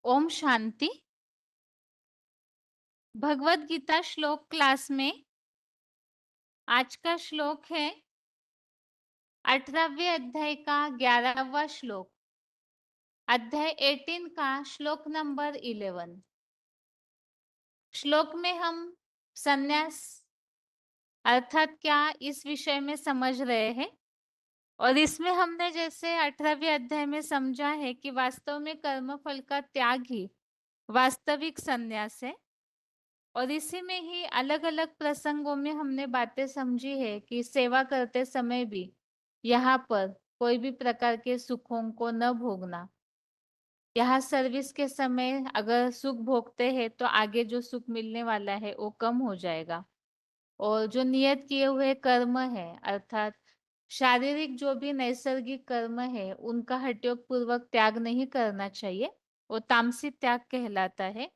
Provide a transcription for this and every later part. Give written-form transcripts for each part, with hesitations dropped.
ओम शांति। भगवत गीता श्लोक क्लास में आज का श्लोक है 18वें अध्याय का 11वां श्लोक, अध्याय 18 का श्लोक नंबर 11। श्लोक में हम संन्यास अर्थात क्या इस विषय में समझ रहे हैं। और इसमें हमने जैसे 18वें अध्याय में समझा है कि वास्तव में कर्म फल का त्याग ही वास्तविक संन्यास है। और इसी में ही अलग अलग प्रसंगों में हमने बातें समझी है कि सेवा करते समय भी यहाँ पर कोई भी प्रकार के सुखों को न भोगना। यहाँ सर्विस के समय अगर सुख भोगते हैं तो आगे जो सुख मिलने वाला है वो कम हो जाएगा। और जो नियत किए हुए कर्म है अर्थात शारीरिक जो भी नैसर्गिक कर्म है उनका हठयोग पूर्वक त्याग नहीं करना चाहिए, वो तामसी त्याग कहलाता है।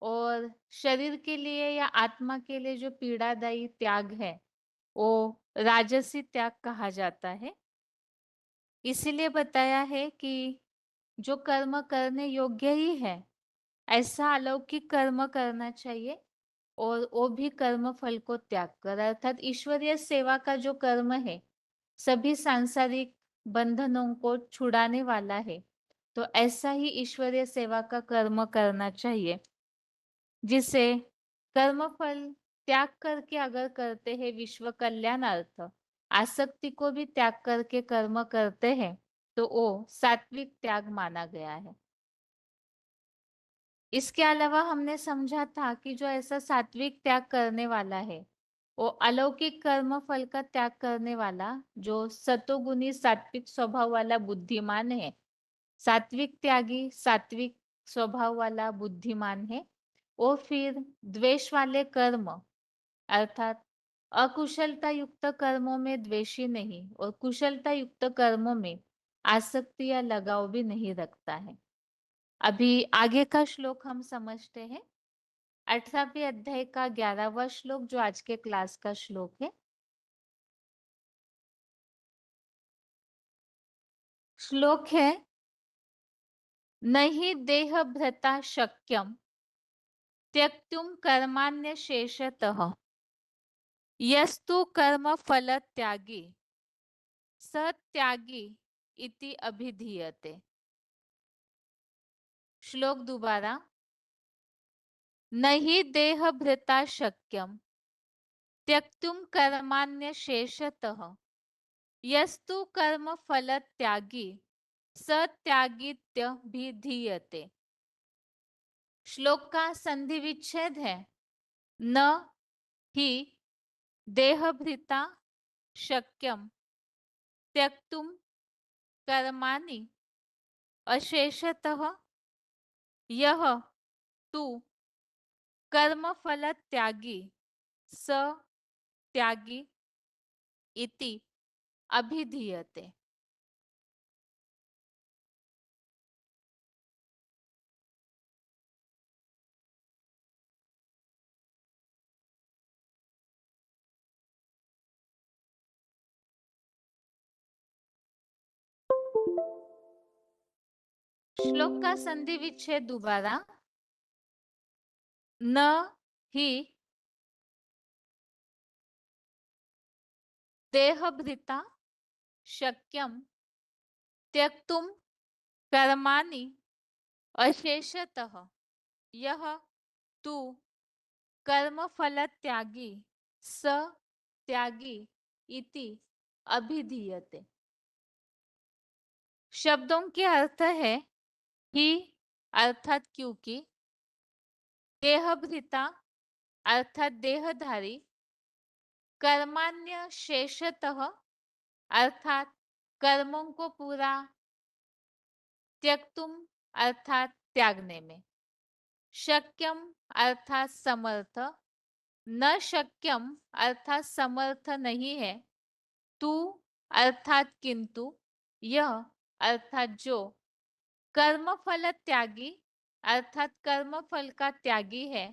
और शरीर के लिए या आत्मा के लिए जो पीड़ादायी त्याग है वो राजसी त्याग कहा जाता है। इसीलिए बताया है कि जो कर्म करने योग्य ही है ऐसा अलौकिक कर्म करना चाहिए, और वो भी कर्म फल को त्याग कर अर्थात ईश्वरीय सेवा का जो कर्म है सभी सांसारिक बंधनों को छुड़ाने वाला है। तो ऐसा ही ईश्वरीय सेवा का कर्म करना चाहिए जिसे कर्मफल त्याग करके अगर करते हैं विश्व कल्याणार्थ, आसक्ति को भी त्याग करके कर्म करते हैं तो वो सात्विक त्याग माना गया है। इसके अलावा हमने समझा था कि जो ऐसा सात्विक त्याग करने वाला है वो अलौकिक कर्म फल का त्याग करने वाला जो सतोगुणी सात्विक स्वभाव वाला बुद्धिमान है, सात्विक त्यागी सात्विक स्वभाव वाला बुद्धिमान है, वो फिर द्वेष वाले कर्म अर्थात अकुशलता युक्त कर्मों में द्वेषी नहीं और कुशलता युक्त कर्मों में आसक्ति या लगाव भी नहीं रखता है। अभी आगे का श्लोक हम समझते हैं। 18वें अध्याय का 11वां श्लोक जो आज के क्लास का श्लोक है। श्लोक है नहीं देह भ्रता शक्यम त्यक्तुम कर्मान्य शेषतः यस्तु कर्म फल त्यागी स त्यागी इति अभिधीयते। श्लोक दोबारा। नहीं देह भृता शक्यम त्यक्तुम कर्मान्य शेषतः यस्तु कर्म फल त्यागी स त्यागीत्यभिधीयते। श्लोक का संधि विच्छेद है न ही देहभृता शक्यम त्यक्तुम कर्माणि अशेषतः यह तु कर्म फल त्यागी स त्यागी इति अभिधीयते। श्लोक का संधि विच्छेद दोबारा। न ही देहभृता शक्यम त्यक्तुम कर्माणि अशेषतः यह तु कर्म फल त्यागी स त्यागी इति अभिधीयते। शब्दों के अर्थ है ही अर्थात क्योंकि, देहभृता अर्थात देहधारी, कर्मान्य शेषतः अर्थात कर्मों को पूरा, त्यक्तुम अर्थात त्यागने में, शक्यम अर्थात समर्थ, न शक्यम अर्थात समर्थ नहीं है, तू अर्थात किंतु, यह अर्थात जो, कर्मफल त्यागी अर्थात कर्मफल का त्यागी है,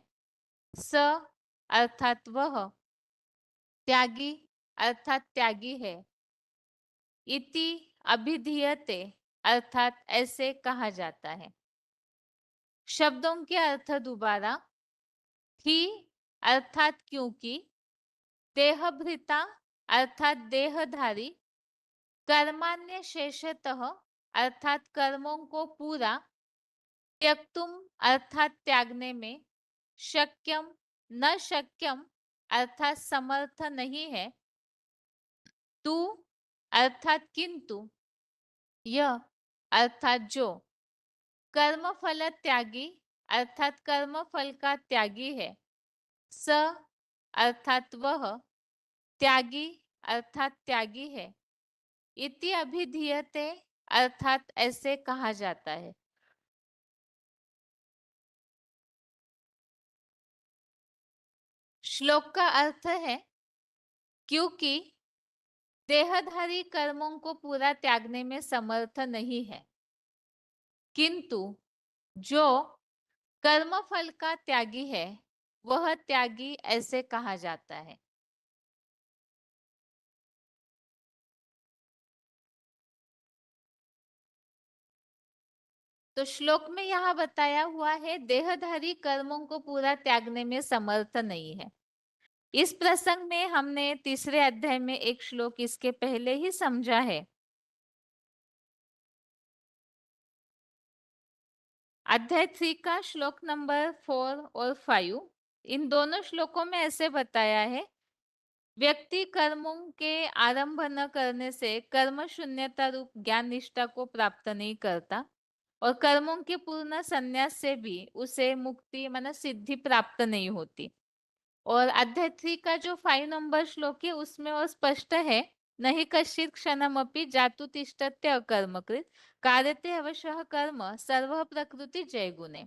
स अर्थात वह, त्यागी अर्थात त्यागी है, इति अभिधीयते अर्थात ऐसे कहा जाता है। शब्दों के अर्थ दोबारा। ही अर्थात क्योंकि, देहभृता अर्थात देहधारी, कर्मान्य शेषतः अर्थात कर्मों को पूरा, त्यक्तुम अर्थात त्यागने में, शक्यम न शक्यम अर्थात समर्थ नहीं है, तू अर्थात किंतु, यह अर्थात जो, कर्म फल त्यागी अर्थात कर्म फल का त्यागी है, स अर्थात वह, त्यागी अर्थात त्यागी है, इति अभिधीयते अर्थात ऐसे कहा जाता है। श्लोक का अर्थ है, क्योंकि देहधारी कर्मों को पूरा त्यागने में समर्थ नहीं है, किंतु जो कर्म फल का त्यागी है वह त्यागी ऐसे कहा जाता है। तो श्लोक में यहाँ बताया हुआ है देहधारी कर्मों को पूरा त्यागने में समर्थ नहीं है। इस प्रसंग में हमने तीसरे अध्याय में एक श्लोक इसके पहले ही समझा है। अध्याय 3 का श्लोक नंबर 4 और 5, इन दोनों श्लोकों में ऐसे बताया है, व्यक्ति कर्मों के आरंभ न करने से कर्म शून्यता रूप ज्ञान निष्ठा को प्राप्त नहीं करता, और कर्मों के पूर्ण संन्यास से भी उसे मुक्ति माना सिद्धि प्राप्त नहीं होती। और अध्याय 3 का जो 5 नंबर श्लोक है उसमें और स्पष्ट है, नहीं कश्चित् क्षणमपि जातु तिष्ठत्य अकर्मकृत कार्यते अवश्यः कर्म सर्व प्रकृति जय गुणे।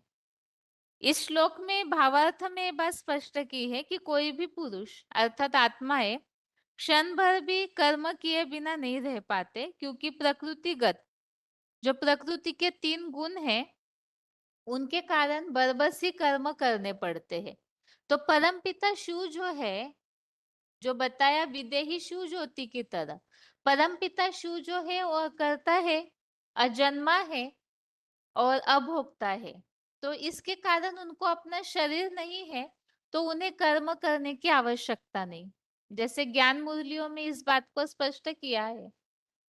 इस श्लोक में भावार्थ में ये बात स्पष्ट की है कि कोई भी पुरुष अर्थात आत्माएं क्षण भर भी कर्म किए बिना नहीं रह पाते, क्योंकि प्रकृतिगत जो प्रकृति के 3 गुण हैं उनके कारण बरबसी कर्म करने पड़ते हैं। तो परमपिता शिव जो है, जो बताया विदेही शिव ज्योति की तरह, परमपिता शिव जो है वो करता है, अजन्मा है और अभोक्ता है। तो इसके कारण उनको अपना शरीर नहीं है, तो उन्हें कर्म करने की आवश्यकता नहीं। जैसे ज्ञान मूर्तियों में इस बात को स्पष्ट किया है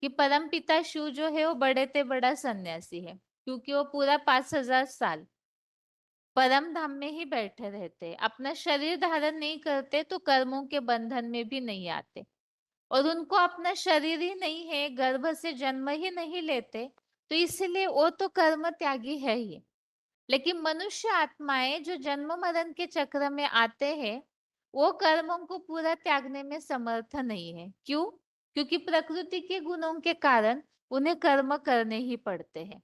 कि परमपिता शिव जो है वो बड़े ते बड़ा सन्यासी है, क्योंकि वो पूरा 5000 साल परम धाम में ही बैठे रहते, अपना शरीर धारण नहीं करते, तो कर्मों के बंधन में भी नहीं आते। और उनको अपना शरीर ही नहीं है, गर्भ से जन्म ही नहीं लेते, तो इसलिए वो तो कर्म त्यागी है ही। लेकिन मनुष्य आत्माएं जो जन्म मरण के चक्र में आते हैं, वो कर्मों को पूरा त्यागने में समर्थ नहीं है। क्यों? क्योंकि प्रकृति के गुणों के कारण उन्हें कर्म करने ही पड़ते हैं।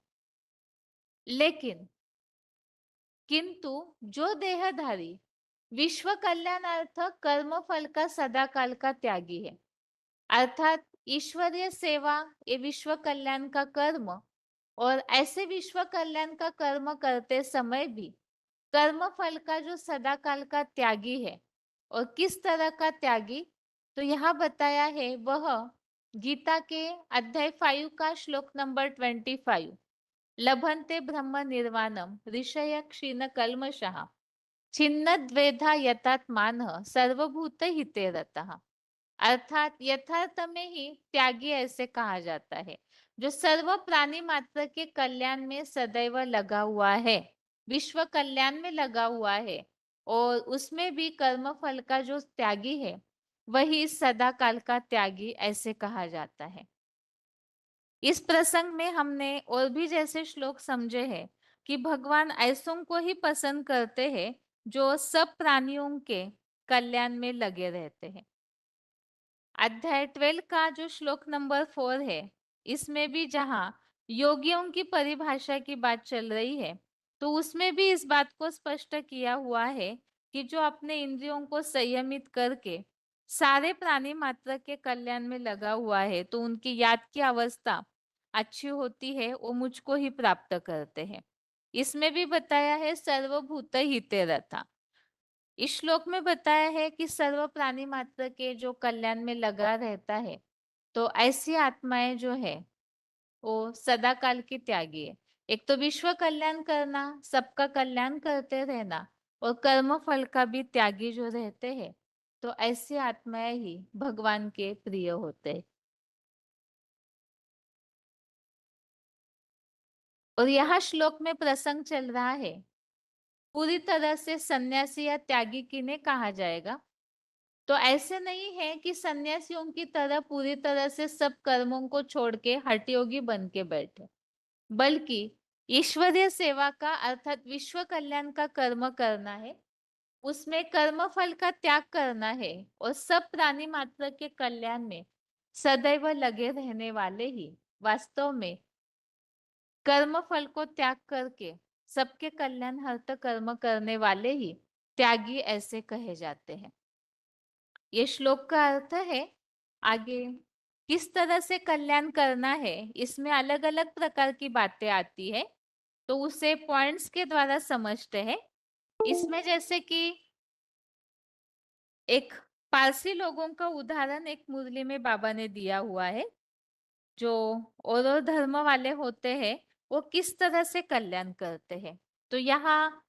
लेकिन किंतु जो देहधारी विश्व कल्याणार्थ कर्म फल का सदाकाल का त्यागी है, अर्थात ईश्वरीय सेवा ये विश्व कल्याण का कर्म, और ऐसे विश्व कल्याण का कर्म करते समय भी कर्म फल का जो सदाकाल का त्यागी है, और किस तरह का त्यागी, तो यहाँ बताया है वह गीता के अध्याय 5 का श्लोक नंबर 25, लभन्ते ब्रह्म निर्वाणम ऋषय क्षीण कल्मषः छिन्न द्वेधा यतात्मानः सर्वभूत हिते रतः। अर्थात यथार्थ में ही त्यागी ऐसे कहा जाता है जो सर्व प्राणी मात्र के कल्याण में सदैव लगा हुआ है, विश्व कल्याण में लगा हुआ है, और उसमें भी कर्म फल का जो त्यागी है वही सदा काल का त्यागी ऐसे कहा जाता है। इस प्रसंग में हमने और भी जैसे श्लोक समझे हैं कि भगवान ऐसों को ही पसंद करते हैं जो सब प्राणियों के कल्याण में लगे रहते हैं। अध्याय 12 का जो श्लोक नंबर 4 है, इसमें भी जहाँ योगियों की परिभाषा की बात चल रही है, तो उसमें भी इस बात को स्पष्ट किया हुआ है कि जो अपने इंद्रियों को संयमित करके सारे प्राणी मात्र के कल्याण में लगा हुआ है, तो उनकी याद की अवस्था अच्छी होती है, वो मुझको ही प्राप्त करते हैं। इसमें भी बताया है सर्वभूत हिते रथा। इस श्लोक में बताया है कि सर्व प्राणी मात्र के जो कल्याण में लगा रहता है, तो ऐसी आत्माएं जो है वो सदा काल की त्यागी है। एक तो विश्व कल्याण करना, सबका कल्याण करते रहना और कर्म फल का भी त्यागी जो रहते हैं, तो ऐसी आत्माएं ही भगवान के प्रिय होते हैं। और यहाँ श्लोक में प्रसंग चल रहा है, पूरी तरह से सन्यासी या त्यागी किन्हें कहा जाएगा? तो ऐसे नहीं है कि सन्यासियों की तरह पूरी तरह से सब कर्मों को छोड़ के हठ योगी बन के बैठे, बल्कि ईश्वरीय सेवा का अर्थात विश्व कल्याण का कर्म करना है, उसमें कर्म फल का त्याग करना है और सब प्राणी मात्र के कल्याण में सदैव लगे रहने वाले ही वास्तव में कर्म फल को त्याग करके सबके कल्याणार्थ कर्म करने वाले ही त्यागी ऐसे कहे जाते हैं। ये श्लोक का अर्थ है। आगे किस तरह से कल्याण करना है, इसमें अलग अलग प्रकार की बातें आती है, तो उसे पॉइंट्स के द्वारा समझते हैं। इसमें जैसे कि एक पारसी लोगों का उदाहरण एक मुरली में बाबा ने दिया हुआ है, जो और धर्म वाले होते हैं वो किस तरह से कल्याण करते हैं। तो यहाँ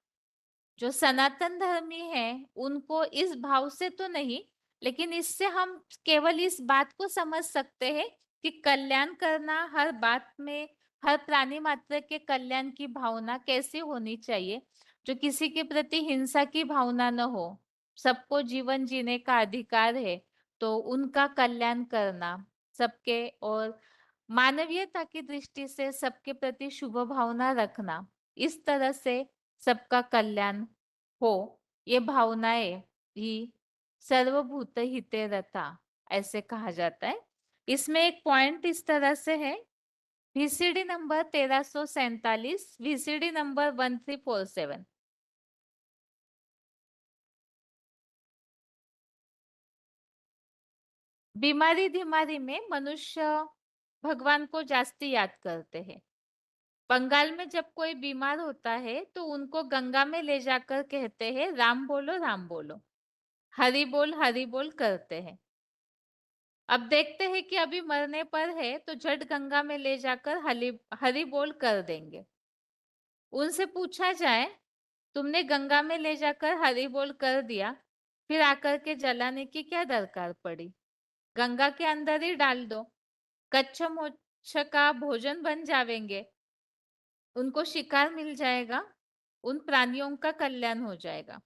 जो सनातन धर्मी है उनको इस भाव से तो नहीं, लेकिन इससे हम केवल इस बात को समझ सकते हैं कि कल्याण करना हर बात में, हर प्राणी मात्र के कल्याण की भावना कैसी होनी चाहिए, जो किसी के प्रति हिंसा की भावना न हो, सबको जीवन जीने का अधिकार है, तो उनका कल्याण करना सबके और मानवीयता की दृष्टि से सबके प्रति शुभ भावना रखना, इस तरह से सबका कल्याण हो, ये भावनाएं ही सर्वभूत हिते रता ऐसे कहा जाता है। इसमें एक पॉइंट इस तरह से है, वीसीडी नंबर 1347, वीसीडी नंबर 1347। बीमारी बीमारी में मनुष्य भगवान को जास्ती याद करते हैं। बंगाल में जब कोई बीमार होता है तो उनको गंगा में ले जाकर कहते हैं राम बोलो, हरि बोल करते हैं। अब देखते हैं कि अभी मरने पर है तो झट गंगा में ले जाकर हरि बोल कर देंगे। उनसे पूछा जाए, तुमने गंगा में ले जाकर हरि बोल कर दिया, फिर आकर के जलाने की क्या दरकार पड़ी? गंगा के अंदर ही डाल दो, कच्छ मोक्ष का भोजन बन जावेंगे, उनको शिकार मिल जाएगा, उन प्राणियों का कल्याण हो जाएगा।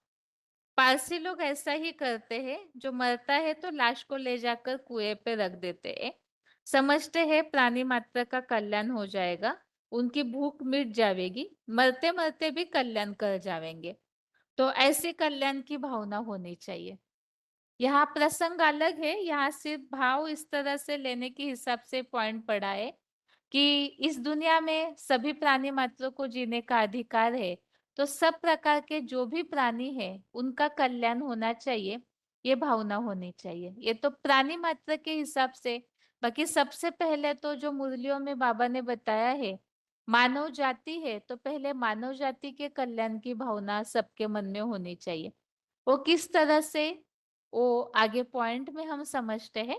पारसी लोग ऐसा ही करते हैं, जो मरता है तो लाश को ले जाकर कुएं पे रख देते हैं, समझते हैं प्राणी मात्र का कल्याण हो जाएगा, उनकी भूख मिट जाएगी, मरते मरते भी कल्याण कर जाएंगे। तो ऐसे कल्याण की भावना होनी चाहिए। यहाँ प्रसंग अलग है, यहाँ सिर्फ भाव इस तरह से लेने के हिसाब से पॉइंट पड़ा है कि इस दुनिया में सभी प्राणी मात्रों को जीने का अधिकार है, तो सब प्रकार के जो भी प्राणी है उनका कल्याण होना चाहिए, ये भावना होनी चाहिए। ये तो प्राणी मात्र के हिसाब से। बाकी सबसे पहले तो जो मुरलियों में बाबा ने बताया है, मानव जाति है तो पहले मानव जाति के कल्याण की भावना सबके मन में होनी चाहिए। वो किस तरह से, वो आगे पॉइंट में हम समझते हैं।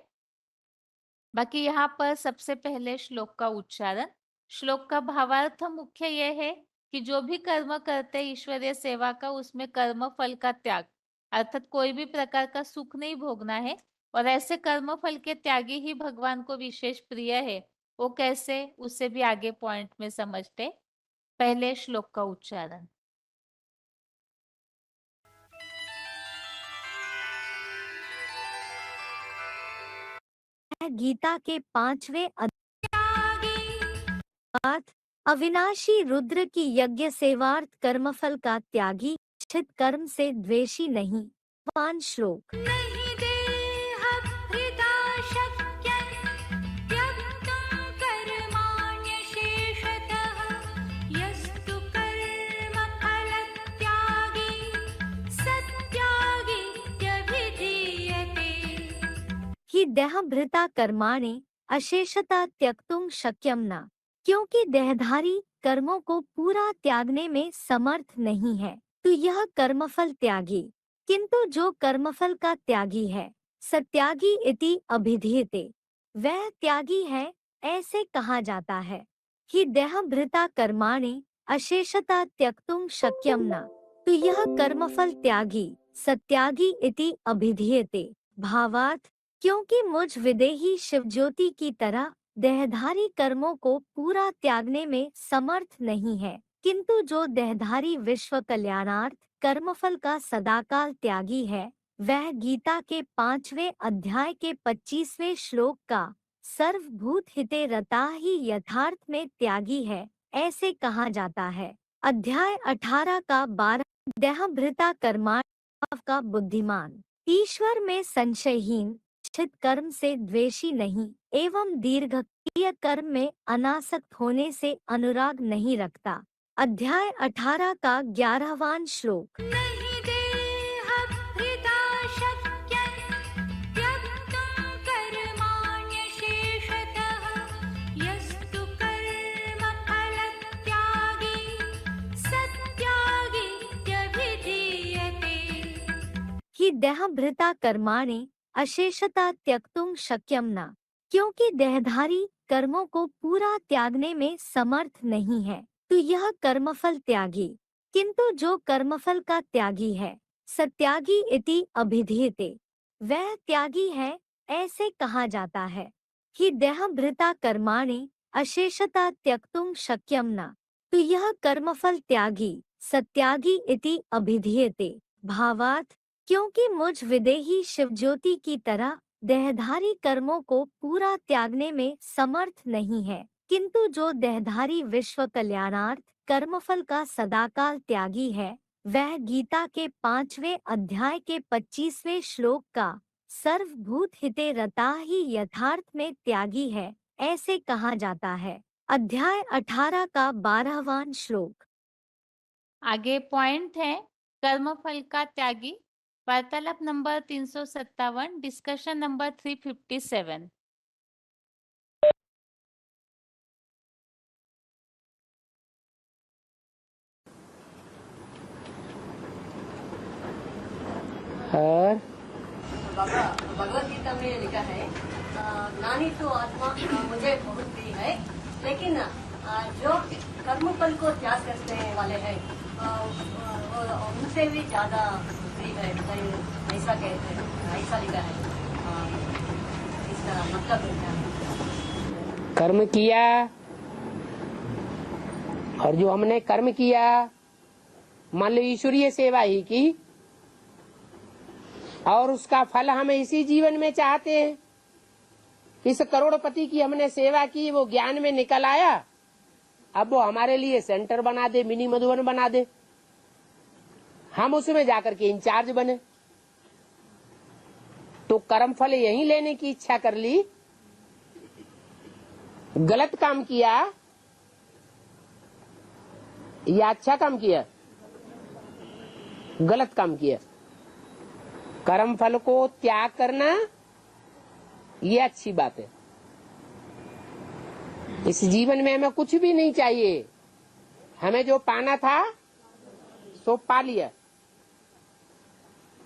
बाकी यहाँ पर सबसे पहले श्लोक का उच्चारण। श्लोक का भावार्थ मुख्य यह है कि जो भी कर्म करते ईश्वरीय सेवा का, उसमें कर्म फल का त्याग, अर्थात कोई भी प्रकार का सुख नहीं भोगना है, और ऐसे कर्म फल के त्यागी ही भगवान को विशेष प्रिय है। वो कैसे, उसे भी आगे पॉइंट में समझते। पहले श्लोक का उच्चारण। गीता के 5वें अर्थ, अविनाशी रुद्र की यज्ञ सेवार्थ कर्मफल का त्यागी, छित कर्म से द्वेषी नहीं। 5 श्लोक। ही देहभृता कर्माणि अशेषता त्यक्तुं शक्यम न, क्योंकि देहधारी कर्मों को पूरा त्यागने में समर्थ नहीं है, तो यह कर्मफल त्यागी। किंतु जो कर्मफल का त्यागी है, सत्यागी इति अभिधीयते, वह त्यागी है ऐसे कहा जाता है। हि देहभृता कर्माणि अशेषता त्यक्तुं शक्यं न। तो यह कर्मफल त्यागी सत्यागी इति अभिधीयते। भावार्थ, क्योंकि मुझ विदेही शिवज्योति की तरह देहधारी कर्मों को पूरा त्यागने में समर्थ नहीं है, किंतु जो देहधारी विश्व कल्याणार्थ कर्मफल का सदाकाल त्यागी है, वह गीता के 5वें अध्याय के 25वें श्लोक का सर्वभूत हिते रता ही यथार्थ में त्यागी है, ऐसे कहा जाता है। अध्याय 18 का 12 देहभृता कर्माणि का बुद्धिमान, ईश्वर में संशयहीन, छित कर्म से द्वेषी नहीं एवं दीर्घकालीय कर्म में अनासक्त होने से अनुराग नहीं रखता। अध्याय 18 का 11वां श्लोक। नहीं देहभृता शक्यं त्यक्तुं कर्माण्यशेषतः यस्तु कर्मफलत्यागी सत्यागीत्यभिधीयते। हि देहभृता कर्माणि अशेषता त्यक्तुं शक्यं न। क्योंकि देहधारी कर्मों को पूरा त्यागने में समर्थ नहीं है, तो यह कर्मफल त्यागी, किंतु जो कर्मफल का त्यागी है, सत्यागी इति अभिधीयते, वह त्यागी है, ऐसे कहा जाता है। हि देहभृता कर्माणि अशेषता त्यक्तुं शक्यं न। तो यह कर्मफल त्यागी सत्यागी इति अभिधीयते। भावार्थ, क्योंकि मुझ विदेही शिवज्योति की तरह देहधारी कर्मों को पूरा त्यागने में समर्थ नहीं है, किंतु जो देहधारी विश्व कल्याणार्थ कर्मफल का सदाकाल त्यागी है, वह गीता के 5वें अध्याय के 25वें श्लोक का सर्वभूत हिते रता ही यथार्थ में त्यागी है, ऐसे कहा जाता है। अध्याय 18 का 12वां श्लोक। आगे पॉइंट है कर्मफल का त्यागी। वार्तालाप नंबर 357, डिस्कशन नंबर 357। और भगवत गीता में लिखा है, नानी तो आत्मा मुझे बहुत प्रिय है, लेकिन जो कर्मफल को त्याग करने वाले हैं उनसे भी ज्यादा प्रिय है, ऐसा कहते हैं, ऐसा लिखा है। इसका मतलब क्या है? कर्म किया और जो हमने कर्म किया, मान लो ईश्वरीय सेवा ही की और उसका फल हम इसी जीवन में चाहते हैं। इस करोड़पति की हमने सेवा की, वो ज्ञान में निकल आया, अब वो हमारे लिए सेंटर बना दे, मिनी मधुबन बना दे, हम उसमें जाकर के इंचार्ज बने, तो कर्म फल यही लेने की इच्छा कर ली, गलत काम किया या अच्छा काम किया? गलत काम किया। कर्म फल को त्याग करना ये अच्छी बात है। इस जीवन में हमें कुछ भी नहीं चाहिए, हमें जो पाना था सो पा लिया,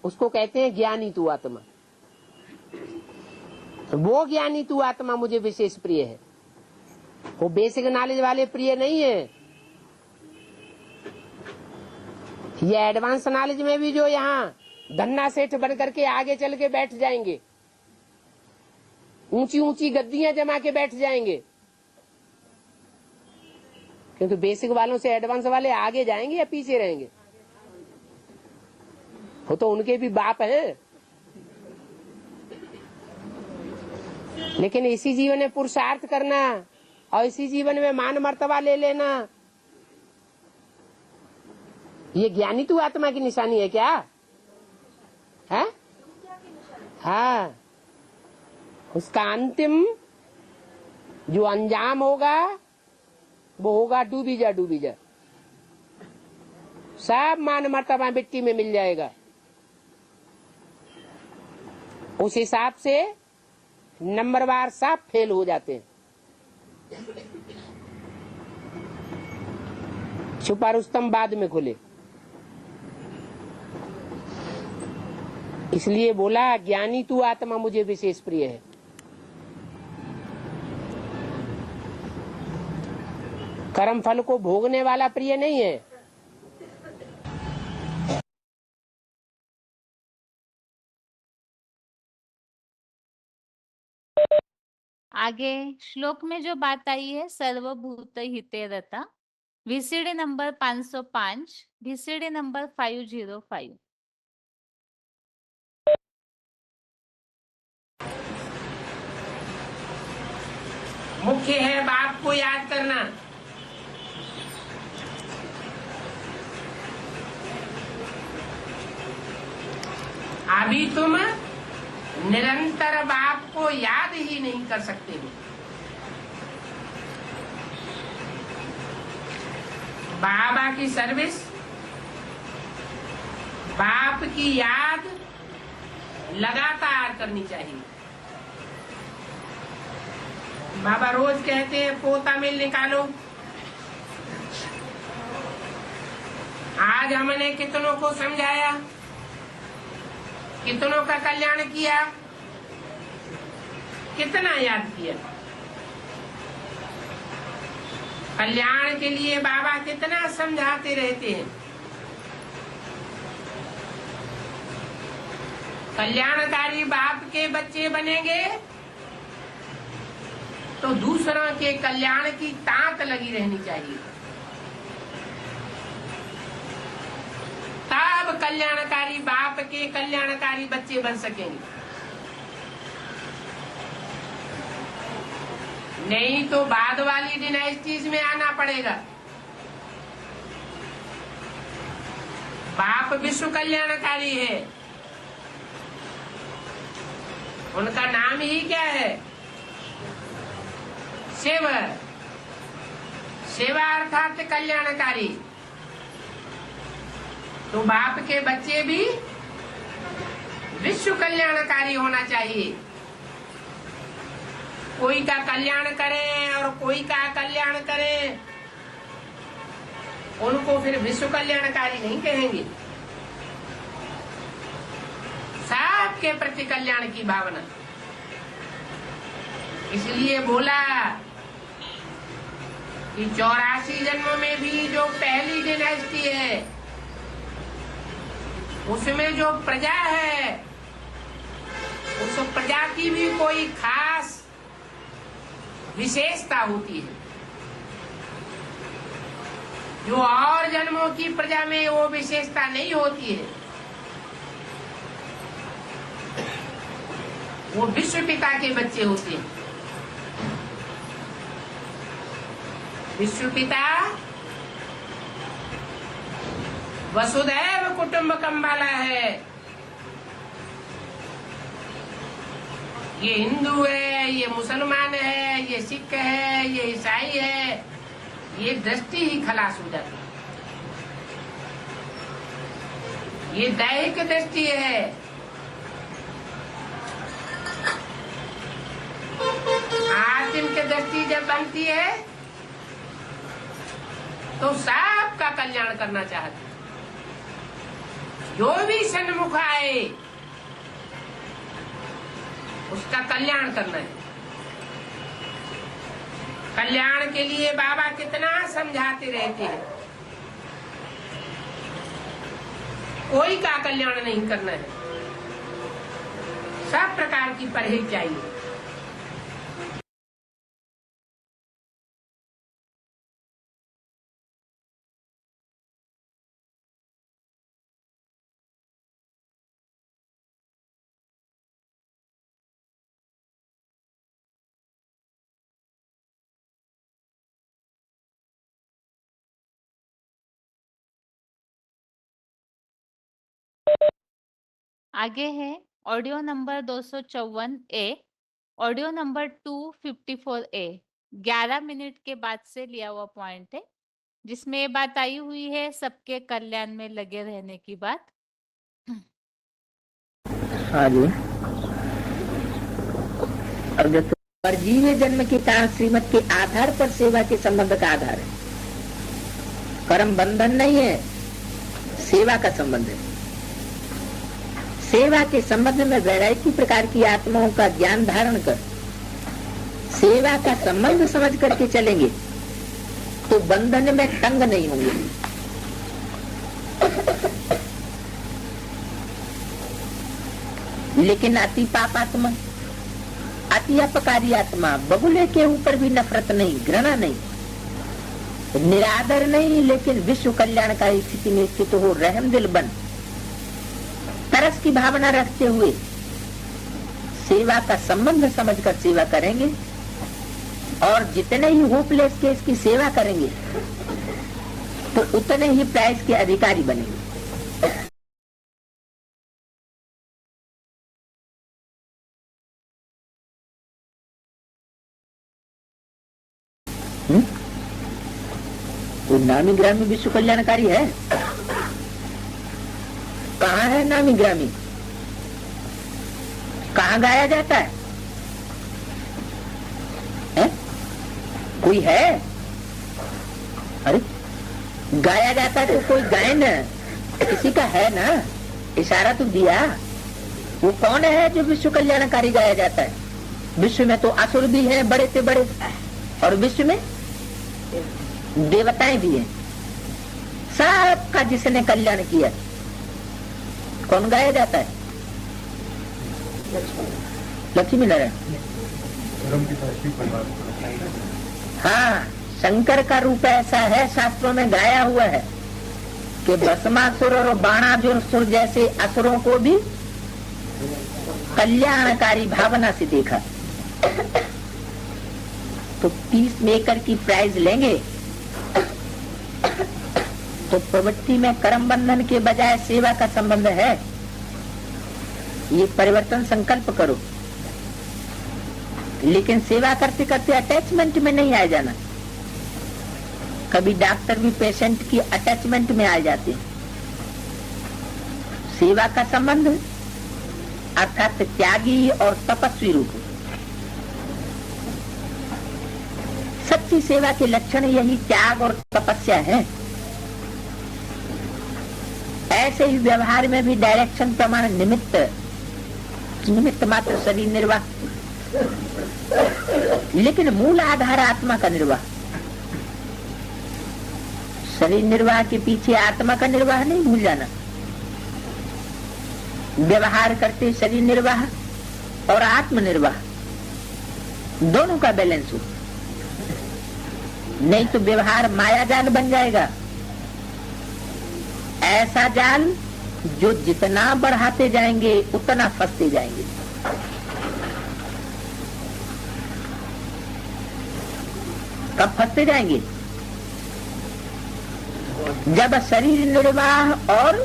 उसको कहते हैं ज्ञानी तू आत्मा। वो ज्ञानी तू आत्मा मुझे विशेष प्रिय है, वो बेसिक नॉलेज वाले प्रिय नहीं है। ये एडवांस नॉलेज में भी जो यहाँ धन्ना सेठ बन करके आगे चल के बैठ जाएंगे, ऊंची ऊंची गद्दियां जमा के बैठ जाएंगे, किंतु बेसिक वालों से एडवांस वाले आगे जाएंगे या पीछे रहेंगे? वो तो उनके भी बाप हैं। लेकिन इसी जीवन में पुरुषार्थ करना और इसी जीवन में मान मर्तबा ले लेना, ये ज्ञानी तू आत्मा की निशानी है क्या? है? हाँ, उसका अंतिम जो अंजाम होगा वो होगा डूबी जा डूबी जा, सब मान मर्तबा मिट्टी में मिल जाएगा। उस हिसाब से नंबरवार सब फेल हो जाते हैं। छुपा रुस्तम बाद में खुले, इसलिए बोला ज्ञानी तू आत्मा मुझे विशेष प्रिय है। कर्म फल को भोगने वाला प्रिय नहीं है। आगे श्लोक में जो बात आई है सर्वभूत हिते रता, VCD नंबर 505, VCD नंबर 505। मुख्य है बाप को याद करना। अभी तुम निरंतर बाप को याद ही नहीं कर सकते हो। बाबा की सर्विस, बाप की याद लगातार करनी चाहिए। बाबा रोज कहते हैं पोता मिल निकालो। आज हमने कितनों को समझाया, कितनों का कल्याण किया, कितना याद किया। कल्याण के लिए बाबा कितना समझाते रहते हैं। कल्याणकारी बाप के बच्चे बनेंगे तो दूसरों के कल्याण की ताक लगी रहनी चाहिए, तब कल्याणकारी बाप के कल्याणकारी बच्चे बन सकेंगे। नहीं तो बाद वाली डिनाइस्टीज में आना पड़ेगा। बाप विश्व कल्याणकारी है, उनका नाम ही क्या है? सेवा। सेवा अर्थात कल्याणकारी। तो बाप के बच्चे भी विश्व कल्याणकारी होना चाहिए। कोई का कल्याण करें और कोई का कल्याण करें, उनको फिर विश्व कल्याणकारी नहीं कहेंगे। सबके प्रति कल्याण की भावना। इसलिए बोला कि 84 जन्मों में भी जो पहली डिनास्टी है, उसमें जो प्रजा है, उस प्रजा की भी कोई खास विशेषता होती है, जो और जन्मों की प्रजा में वो विशेषता नहीं होती है। वो विश्व पिता के बच्चे होते हैं। विश्व पिता वसुधैव कुटुंबकम वाला है। ये हिंदू है, ये मुसलमान है, ये सिख है, ये ईसाई है, ये दृष्टि ही खलास हो जाती है। ये दैहिक दृष्टि है। आत्मिक दृष्टि जब बनती है तो सबका कल्याण करना चाहते, जो भी सन्मुख आए उसका कल्याण करना है। कल्याण के लिए बाबा कितना समझाते रहते हैं। कोई का कल्याण नहीं करना है, सब प्रकार की परहेज चाहिए। आगे है audio number 254A, audio number 254A। 11 minute के बाद से लिया हुआ पॉइंट है, जिसमें ये बात आई हुई है सबके कल्याण में लगे रहने की बात। हाँ जी। और जो परजीवी जन्म के कारण श्रीमत के आधार पर सेवा के संबंध का आधार है। कर्म बंधन नहीं है, सेवा का संबंध है। सेवा के संबंध में वैरायटी प्रकार की आत्माओं का ज्ञान धारण कर सेवा का संबंध समझ करके चलेंगे तो बंधन में तंग नहीं होंगे। लेकिन अति पापात्मा, अति अपकारी आत्मा, बगुले के ऊपर भी नफरत नहीं, घृणा नहीं, निरादर नहीं, लेकिन विश्व कल्याण का स्थिति में स्थित हो, रहम दिल बन, तरस की भावना रखते हुए सेवा का संबंध समझकर सेवा करेंगे, और जितने ही होपलेस केस की सेवा करेंगे तो उतने ही प्राइज के अधिकारी बनेंगे। तो नामी ग्रामी विश्व कल्याणकारी है? कहाँ है नामी ग्रामी? कहाँ गाया जाता है? कोई है? अरे गाया जाता है तो कोई गाए न, किसी का है ना, इशारा तो दिया। वो कौन है जो विश्व कल्याणकारी गाया जाता है? विश्व में तो असुर भी हैं बड़े से बड़े, और विश्व में देवताएं भी हैं। सबका जिसने कल्याण किया, कौन गाया जाता है? लक्ष्मी नारायण। हाँ, शंकर का रूप ऐसा है, शास्त्रों में गाया हुआ है कि भस्मासुर और बाणासुर जैसे असुरों को भी कल्याणकारी भावना से देखा। तो पीस मेकर की प्राइज लेंगे तो प्रवृत्ति में कर्म बंधन के बजाय सेवा का संबंध है। ये परिवर्तन संकल्प करो, लेकिन सेवा करते करते अटैचमेंट में नहीं आ जाना। कभी डॉक्टर भी पेशेंट की अटैचमेंट में आ जाते हैं। सेवा का संबंध अर्थात त्यागी और तपस्वी रूप। सच्ची सेवा के लक्षण यही त्याग और तपस्या है। ऐसे ही व्यवहार में भी डायरेक्शन प्रमाण निमित्त मात्र शरीर निर्वाह, लेकिन मूल आधार आत्मा का निर्वाह। शरीर निर्वाह के पीछे आत्मा का निर्वाह नहीं भूल जाना। व्यवहार करते शरीर निर्वाह और आत्म निर्वाह दोनों का बैलेंस हो, नहीं तो व्यवहार माया जाल बन जाएगा। ऐसा जाल जो जितना बढ़ाते जाएंगे उतना फंसते जाएंगे। कब फंसते जाएंगे? जब शरीर निर्वाह और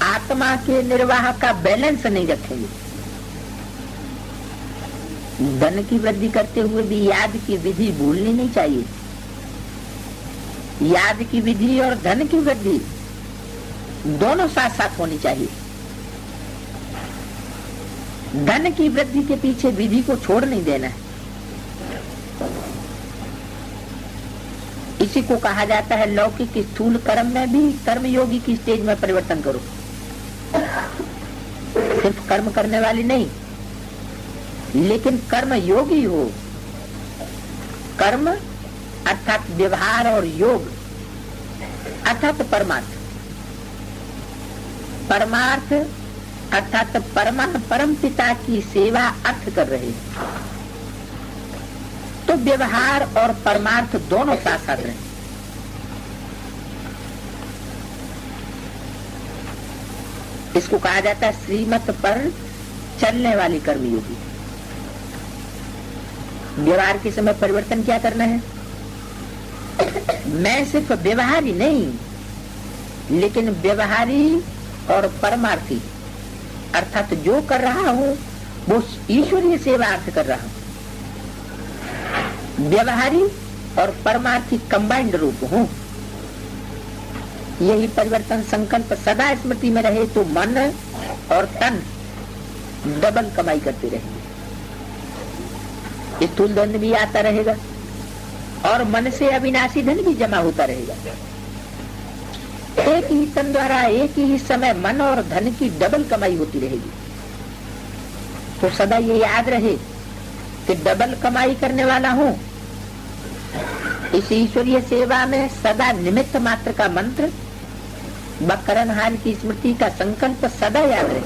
आत्मा के निर्वाह का बैलेंस नहीं रखेंगे। धन की वृद्धि करते हुए भी याद की विधि भूलनी नहीं चाहिए। याद की विधि और धन की वृद्धि दोनों साथ साथ होनी चाहिए। धन की वृद्धि के पीछे विधि को छोड़ नहीं देना है। इसी को कहा जाता है लौकिक स्थूल कर्म में भी कर्मयोगी की स्टेज में परिवर्तन करो। सिर्फ कर्म करने वाली नहीं, लेकिन कर्म योगी हो। कर्म अर्थात व्यवहार और योग अर्थात परमार्थ। परमार्थ अर्थात परम पिता की सेवा अर्थ कर रहे हैं, तो व्यवहार और परमार्थ दोनों साथ साथ रहे। इसको कहा जाता है श्रीमत पर चलने वाली कर्मयोगी। व्यवहार के समय परिवर्तन क्या करना है? मैं सिर्फ व्यवहारी नहीं, लेकिन व्यवहारी और परमार्थी अर्थात जो कर रहा हूँ वो ईश्वरीय सेवा अर्थ कर रहा हूँ। व्यवहारी और परमार्थी कंबाइंड रूप हूँ। यही परिवर्तन संकल्प सदा स्मृति में रहे तो मन और तन डबल कमाई करते रहेंगे। स्थूल धन भी आता रहेगा और मन से अविनाशी धन भी जमा होता रहेगा। एक ही तन द्वारा एक ही समय मन और धन की डबल कमाई होती रहेगी। तो सदा ये याद रहे कि डबल कमाई करने वाला हूँ, इस ईश्वरीय सेवा में सदा निमित्त मात्र का मंत्र व करणहार की स्मृति का संकल्प सदा याद रहे,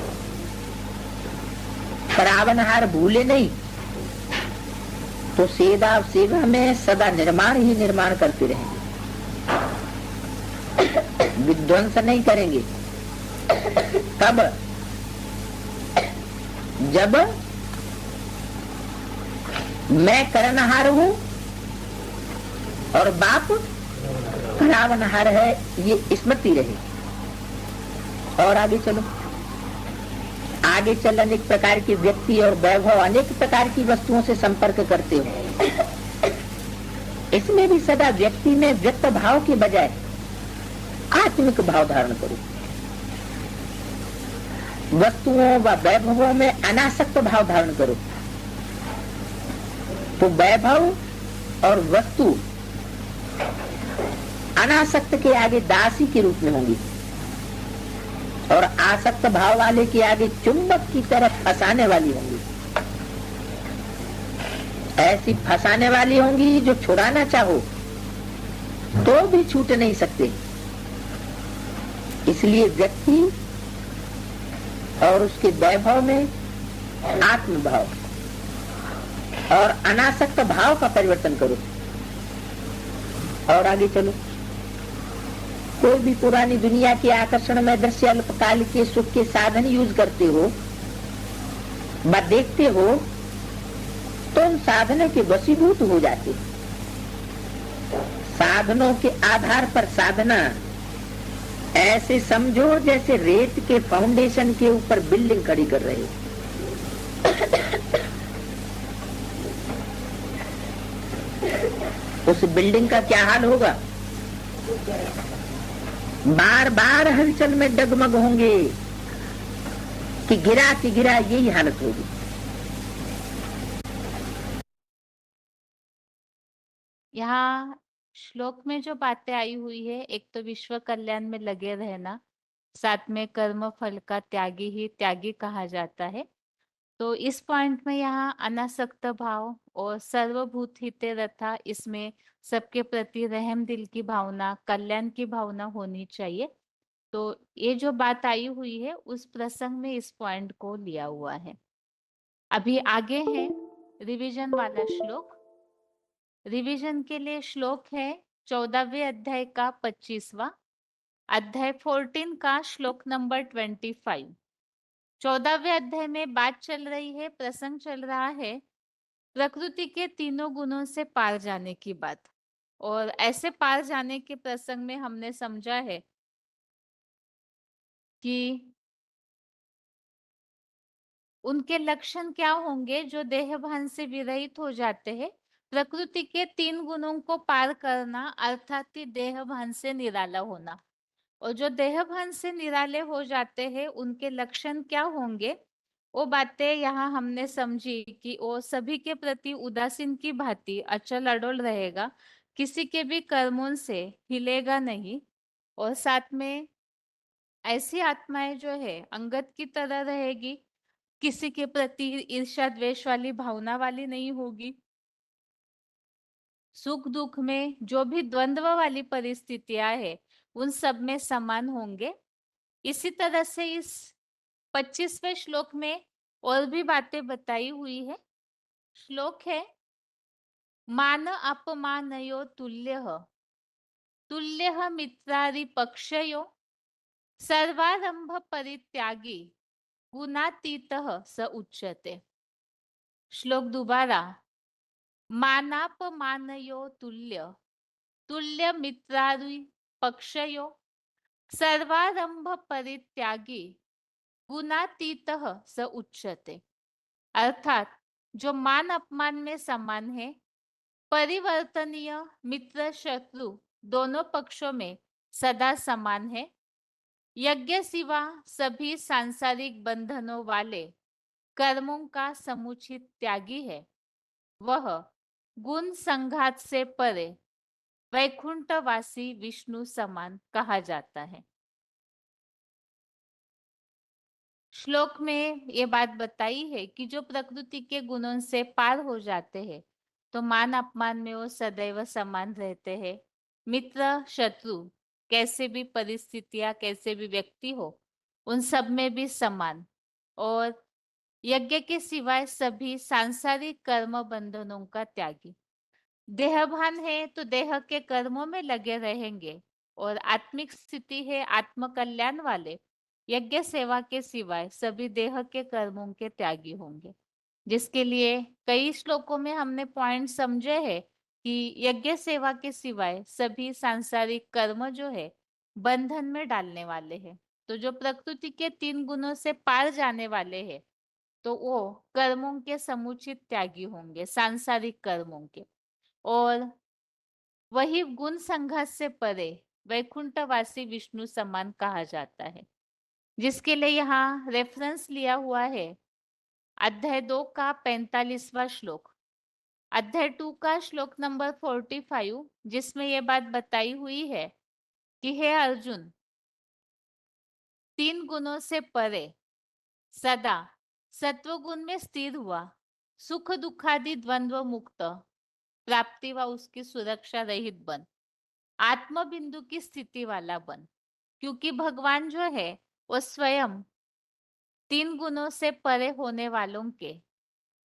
करावनहार भूले नहीं, तो सेवा में सदा निर्माण ही निर्माण करते रहेंगे, विध्वंस नहीं करेंगे। कब? जब मैं करनहार हूं और बाप करावनहार है, ये स्मृति रहे। और आगे चलो, आगे चल अनेक प्रकार की व्यक्ति और वैभव अनेक प्रकार की वस्तुओं से संपर्क करते हो, इसमें भी सदा व्यक्ति में व्यक्त भाव के बजाय आत्मिक भाव धारण करो। वस्तुओं व वैभवों में अनासक्त भाव धारण करो, तो वैभव और वस्तु अनासक्त के आगे दासी के रूप में होंगी और आसक्त भाव वाले के आगे चुंबक की तरफ फंसाने वाली होंगी। ऐसी फंसाने वाली होंगी जो छुड़ाना चाहो तो भी छूट नहीं सकते। इसलिए व्यक्ति और उसके वैभव में आत्म भाव और अनासक्त भाव का परिवर्तन करो। और आगे चलो, कोई भी पुरानी दुनिया के आकर्षण में दृश्य अल्पकाल के सुख के साधन यूज करते हो व देखते हो तो उन साधनों के वशीभूत हो जाते। साधनों के आधार पर साधना ऐसे समझो जैसे रेत के फाउंडेशन के ऊपर बिल्डिंग खड़ी कर रहे हो। उस बिल्डिंग का क्या हाल होगा? बार बार हलचल में डगमग होंगे कि गिरा यही हालत होगी। यहाँ श्लोक में जो बातें आई हुई है, एक तो विश्व कल्याण में लगे रहना, साथ में कर्म फल का त्यागी ही त्यागी कहा जाता है। तो इस पॉइंट में यहाँ अनासक्त भाव और सर्वभूत हिते रथा, इसमें सबके प्रति रहम दिल की भावना, कल्याण की भावना होनी चाहिए। तो ये जो बात आई हुई है उस प्रसंग में इस पॉइंट को लिया हुआ है। अभी आगे है रिवीजन वाला श्लोक। रिवीजन के लिए श्लोक है 14वें अध्याय का 25वां, अध्याय 14 का श्लोक नंबर 25। 14वें अध्याय में बात चल रही है, प्रसंग चल रहा है प्रकृति के तीनों गुणों से पार जाने की बात। और ऐसे पार जाने के प्रसंग में हमने समझा है कि उनके लक्षण क्या होंगे जो देह भान से विरहित हो जाते हैं। प्रकृति के 3 गुणों को पार करना अर्थात ही देह भान से निराला होना। और जो देह भान से निराले हो जाते हैं उनके लक्षण क्या होंगे, वो बातें यहाँ हमने समझी कि वो सभी के प्रति उदासीन की भांति अचल अडोल रहेगा, किसी के भी कर्मों से हिलेगा नहीं। और साथ में ऐसी आत्माएं जो है अंगत की तरह रहेगी, किसी के प्रति ईर्ष्या द्वेष वाली भावना वाली नहीं होगी। सुख दुख में जो भी द्वंद्व वाली परिस्थितियां है उन सब में समान होंगे। इसी तरह से इस 25वें श्लोक में और भी बातें बताई हुई है। श्लोक है मान अपमानयो तुल्यः मित्रारि पक्षयो सर्वारंभ परित्यागी गुणातीतः स उच्यते। श्लोक दोबारा, मानापमानयो तुल्य मित्रारि पक्षयो सर्वारंभ परित्यागी गुणातीतः स उच्यते। अर्थात जो मान अपमान में समान है, परिवर्तनीय मित्र शत्रु दोनों पक्षों में सदा समान है, यज्ञ सिवा सभी सांसारिक बंधनों वाले कर्मों का समुचित त्यागी है, वह गुण संघात से परे वैकुंठवासी विष्णु समान कहा जाता है। श्लोक में ये बात बताई है कि जो प्रकृति के गुणों से पार हो जाते हैं तो मान अपमान में वो सदैव समान रहते हैं। मित्र शत्रु कैसे भी परिस्थितियां, कैसे भी व्यक्ति हो, उन सब में भी समान। और यज्ञ के सिवाय सभी सांसारिक कर्म बंधनों का त्यागी। देहभान है तो देह के कर्मों में लगे रहेंगे, और आत्मिक स्थिति है आत्म कल्याण वाले यज्ञ सेवा के सिवाय सभी देह के कर्मों के त्यागी होंगे। जिसके लिए कई श्लोकों में हमने पॉइंट समझे हैं कि यज्ञ सेवा के सिवाय सभी सांसारिक कर्म जो है बंधन में डालने वाले हैं। तो जो प्रकृति के 3 गुणों से पार जाने वाले हैं, तो वो कर्मों के समुचित त्यागी होंगे, सांसारिक कर्मों के। और वही गुण संघात से परे वैकुंठवासी विष्णु समान कहा जाता है। जिसके लिए यहाँ रेफरेंस लिया हुआ है अध्याय 2 का 45वां श्लोक, अध्याय 2 का श्लोक नंबर 45, जिसमें ये बात बताई हुई है कि हे अर्जुन, 3 गुणों से परे सदा सत्व गुण में स्थिर हुआ, सुख दुखादि द्वंद्व मुक्त, प्राप्ति व उसकी सुरक्षा रहित बन, आत्म बिंदु की स्थिति वाला बन। क्योंकि भगवान जो है वो स्वयं 3 गुणों से परे होने वालों के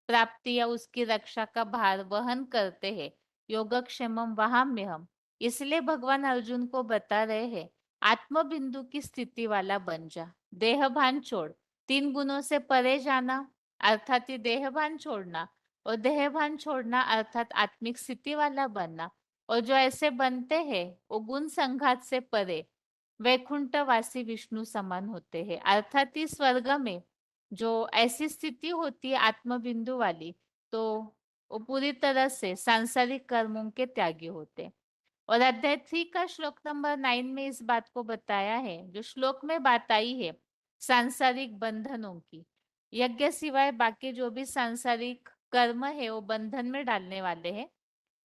प्राप्ति या उसकी रक्षा का भार वहन करते हैं। योगक्षेमम वहाम्यहम। इसलिए भगवान अर्जुन को बता रहे हैं, आत्म बिंदु की स्थिति वाला बन जा, देह भान छोड़। 3 गुणों से परे जाना अर्थात ये देह भान छोड़ना, और देह भान छोड़ना अर्थात आत्मिक स्थिति वाला बनना। और जो ऐसे बनते हैं वो गुण संघात से परे वैकुंठवासी विष्णु समान होते हैं। अर्थात इस स्वर्ग में जो ऐसी स्थिति होती है आत्म बिंदु वाली, तो वो पूरी तरह से सांसारिक कर्मों के त्यागी होते हैं। और अध्याय 3 का श्लोक नंबर 9 में इस बात को बताया है। जो श्लोक में बात आई है सांसारिक बंधनों की, यज्ञ सिवाय बाकी जो भी सांसारिक कर्म है वो बंधन में डालने वाले हैं।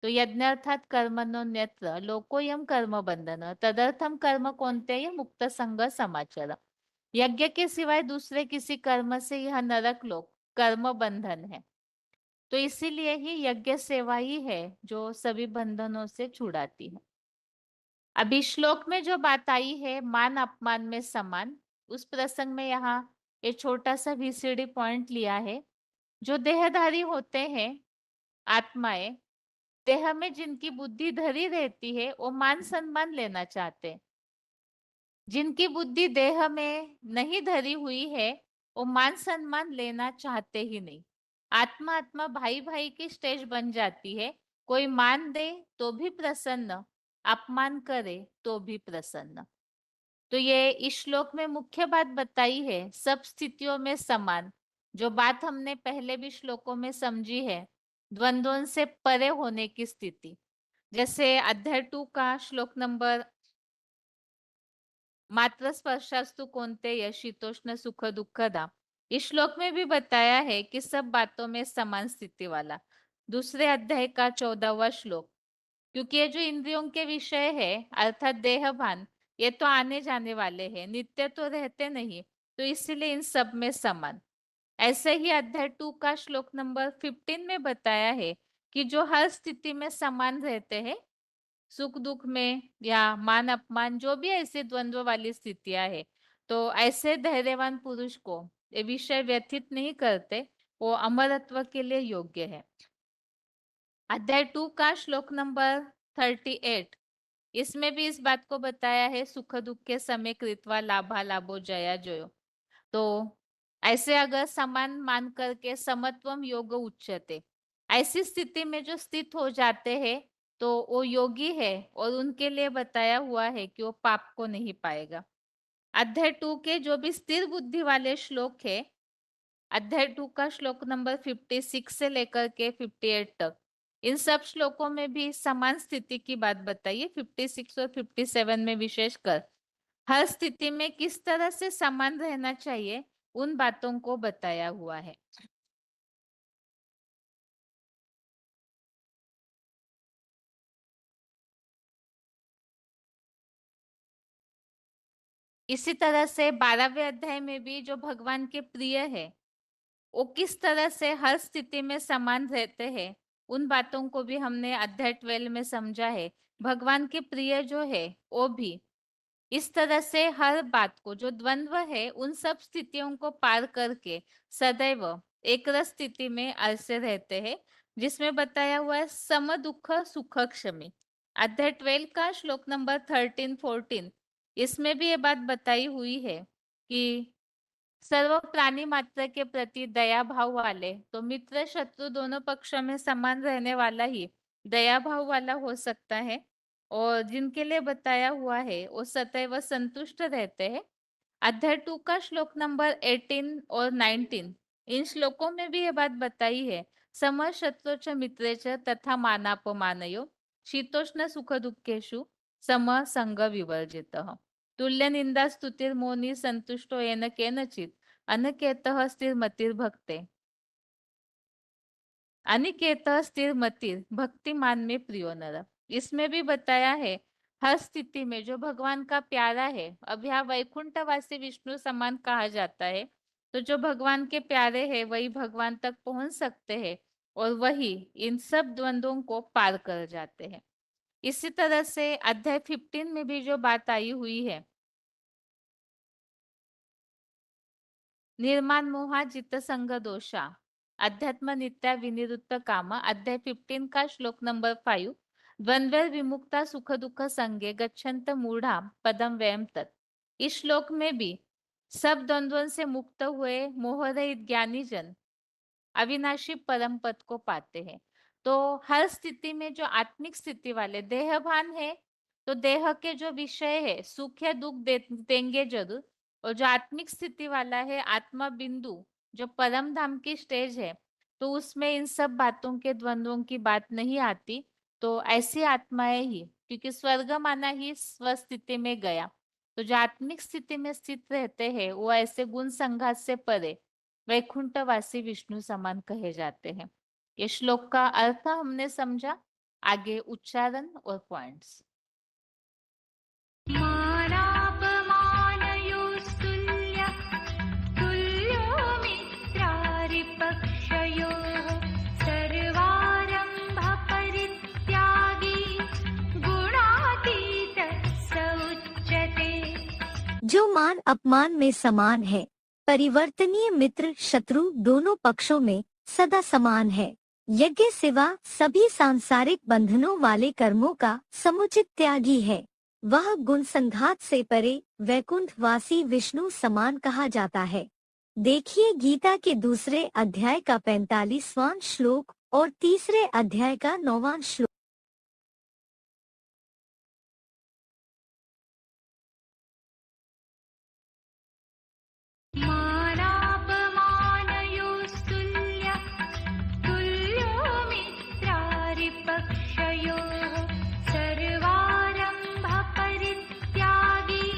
तो यज्ञार्थात कर्मणोन्यत्र लोकोयम कर्म बंधन तदर्थम कर्म कोणतेय मुक्त संग समाचार। यज्ञ के सिवाय दूसरे किसी कर्म से यह नरक लोक कर्म बंधन है। तो इसीलिए ही यज्ञ सेवा ही है जो सभी बंधनों से छुड़ाती है। अभी श्लोक में जो बात आई है मान अपमान में समान, उस प्रसंग में यहाँ एक छोटा सा VCD पॉइंट लिया है। जो देहधारी होते हैं आत्माएं, देह में जिनकी बुद्धि धरी रहती है वो मान सम्मान लेना चाहते हैं। जिनकी बुद्धि देह में नहीं धरी हुई है वो मान सम्मान लेना चाहते ही नहीं। आत्मा आत्मा भाई भाई की स्टेज बन जाती है। कोई मान दे तो भी प्रसन्न, अपमान करे तो भी प्रसन्न। तो ये इस श्लोक में मुख्य बात बताई है, सब स्थितियों में समान। जो बात हमने पहले भी श्लोकों में समझी है, द्वंद्वों से परे होने की स्थिति। जैसे अध्याय 2 का श्लोक नंबर, मात्र स्पर्शास्तु कोणतेय शीतोष्ण सुख दुखदा, इस श्लोक में भी बताया है कि सब बातों में समान स्थिति वाला। दूसरे अध्याय का 14वां श्लोक, क्योंकि ये जो इंद्रियों के विषय है अर्थात देहभान, ये तो आने जाने वाले हैं, नित्य तो रहते नहीं, तो इसीलिए इन सब में समान। ऐसे ही अध्याय 2 का श्लोक नंबर 15 में बताया है कि जो हर स्थिति में समान रहते हैं, सुख दुख में या मान अपमान जो भी ऐसे द्वंद्व वाली स्थितियां है, तो ऐसे धैर्यवान पुरुष को ये विषय व्यथित नहीं करते, वो अमरत्व के लिए योग्य है। अध्याय 2 का श्लोक नंबर 38, इसमें भी इस बात को बताया है, सुख दुख के समय कृत्वा लाभा लाभो जया जयो। तो ऐसे अगर समान मान करके समत्वम योग उच्यते, ऐसी स्थिति में जो स्थित हो जाते हैं तो वो योगी है, और उनके लिए बताया हुआ है कि वो पाप को नहीं पाएगा। अध्याय 2 के जो भी स्थिर बुद्धि वाले श्लोक है, अध्याय 2 का श्लोक नंबर 56 से लेकर के 58 तक, इन सब श्लोकों में भी समान स्थिति की बात बताइए। 56 और 57 में विशेषकर हर स्थिति में किस तरह से समान रहना चाहिए उन बातों को बताया हुआ है। इसी तरह से 12वें अध्याय में भी जो भगवान के प्रिय है वो किस तरह से हर स्थिति में समान रहते हैं उन बातों को भी हमने अध्याय 12 में समझा है। भगवान के प्रिय जो है वो भी इस तरह से हर बात को, जो द्वंद्व है, उन सब स्थितियों को पार करके सदैव एक रस स्थिति में ऐसे रहते हैं, जिसमें बताया हुआ है सम दुख सुख क्षमी। अध्याय 12 का श्लोक नंबर 13-14, इसमें भी ये बात बताई हुई है कि सर्व प्राणी मात्र के प्रति दया भाव वाले, तो मित्र शत्रु दोनों पक्षों में समान रहने वाला ही दया भाव वाला हो सकता है, और जिनके लिए बताया हुआ है वो सदैव संतुष्ट रहते हैं। अध्याय 2 का श्लोक नंबर 18 और 19, इन श्लोकों में भी ये बात बताई है। सम शत्रु च मित्रे च तथा मानापमानयो शीतोष्ण सुख दुखेषु सम संग विवर्जितः तुल्य निंदा स्तुतिर्मौनी संतुष्टो येन केनचित् अनिकेतः स्थिरमतिर्भक्ते अनिकेतः स्थिरमतिर भक्तिमान में प्रियो नर। इसमें भी बताया है हर स्थिति में जो भगवान का प्यारा है, अब यहाँ वैकुंठवासी विष्णु समान कहा जाता है, तो जो भगवान के प्यारे हैं वही भगवान तक पहुंच सकते हैं और वही इन सब द्वंद्वों को पार कर जाते हैं। इसी तरह से अध्याय 15 में भी जो बात आई हुई है, निर्माण मोहा जित संग दोषा अध्यात्म नित्या विनिरुद्ध कामा, अध्याय 15 का श्लोक नंबर 5, द्वंद्व विमुक्ता सुख दुख संगे गच्छन्त मूढ़ा पदम व्यम तत्। इस श्लोक में भी सब द्वंद्वों से मुक्त हुए मोहरहित ज्ञानी जन अविनाशी परम पद को पाते हैं। तो हर स्थिति में जो आत्मिक स्थिति वाले देहभान है, तो देह के जो विषय है सुख या दुख देंगे जरूर, और जो आत्मिक स्थिति वाला है आत्मा बिंदु, जो परम धाम की स्टेज है, तो उसमें इन सब बातों के द्वंद्वों की बात नहीं आती। तो ऐसी आत्माएं ही, क्योंकि स्वर्ग माना ही स्वस्थिति में गया, तो जो आत्मिक स्थिति में स्थित रहते हैं वो ऐसे गुण संघात से परे वैकुंठवासी विष्णु समान कहे जाते हैं। ये श्लोक का अर्थ हमने समझा, आगे उच्चारण और पॉइंट्स। मानापमानयोस्तुल्य तुल्यो मित्रारिपक्षयोः सर्वारम्भ परित्यागी गुणातीतः स उच्यते। जो मान अपमान में समान है, परिवर्तनीय मित्र शत्रु दोनों पक्षों में सदा समान है, यज्ञ सिवा सभी सांसारिक बंधनों वाले कर्मों का समुचित त्यागी है, वह गुण संघात से परे वैकुंठवासी विष्णु समान कहा जाता है। देखिए गीता के दूसरे अध्याय का 45वां श्लोक और तीसरे अध्याय का 9वां श्लोक। मानापमानयोस्तुल्य तुल्यो मित्रारिपक्षयोः सर्वारम्भ परित्यागी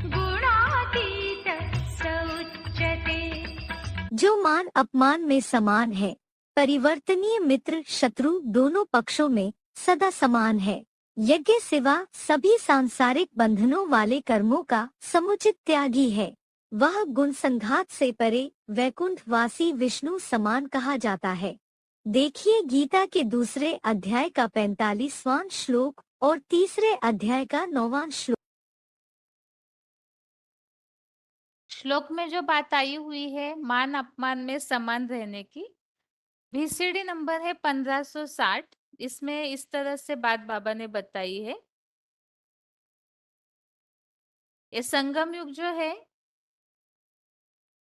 गुणातीतः स उच्यते। जो मान अपमान में समान है, परिवर्तनीय मित्र शत्रु दोनों पक्षों में सदा समान है, यज्ञ सिवा सभी सांसारिक बंधनों वाले कर्मों का समुचित त्यागी है, वह गुण संघात से परे वैकुंठवासी विष्णु समान कहा जाता है। देखिए गीता के दूसरे अध्याय का 45वां श्लोक और तीसरे अध्याय का 9वां श्लोक। श्लोक में जो बात आई हुई है मान अपमान में समान रहने की, VCD नंबर है 1560। इसमें इस तरह से बात बाबा ने बताई है। ये संगम युग जो है,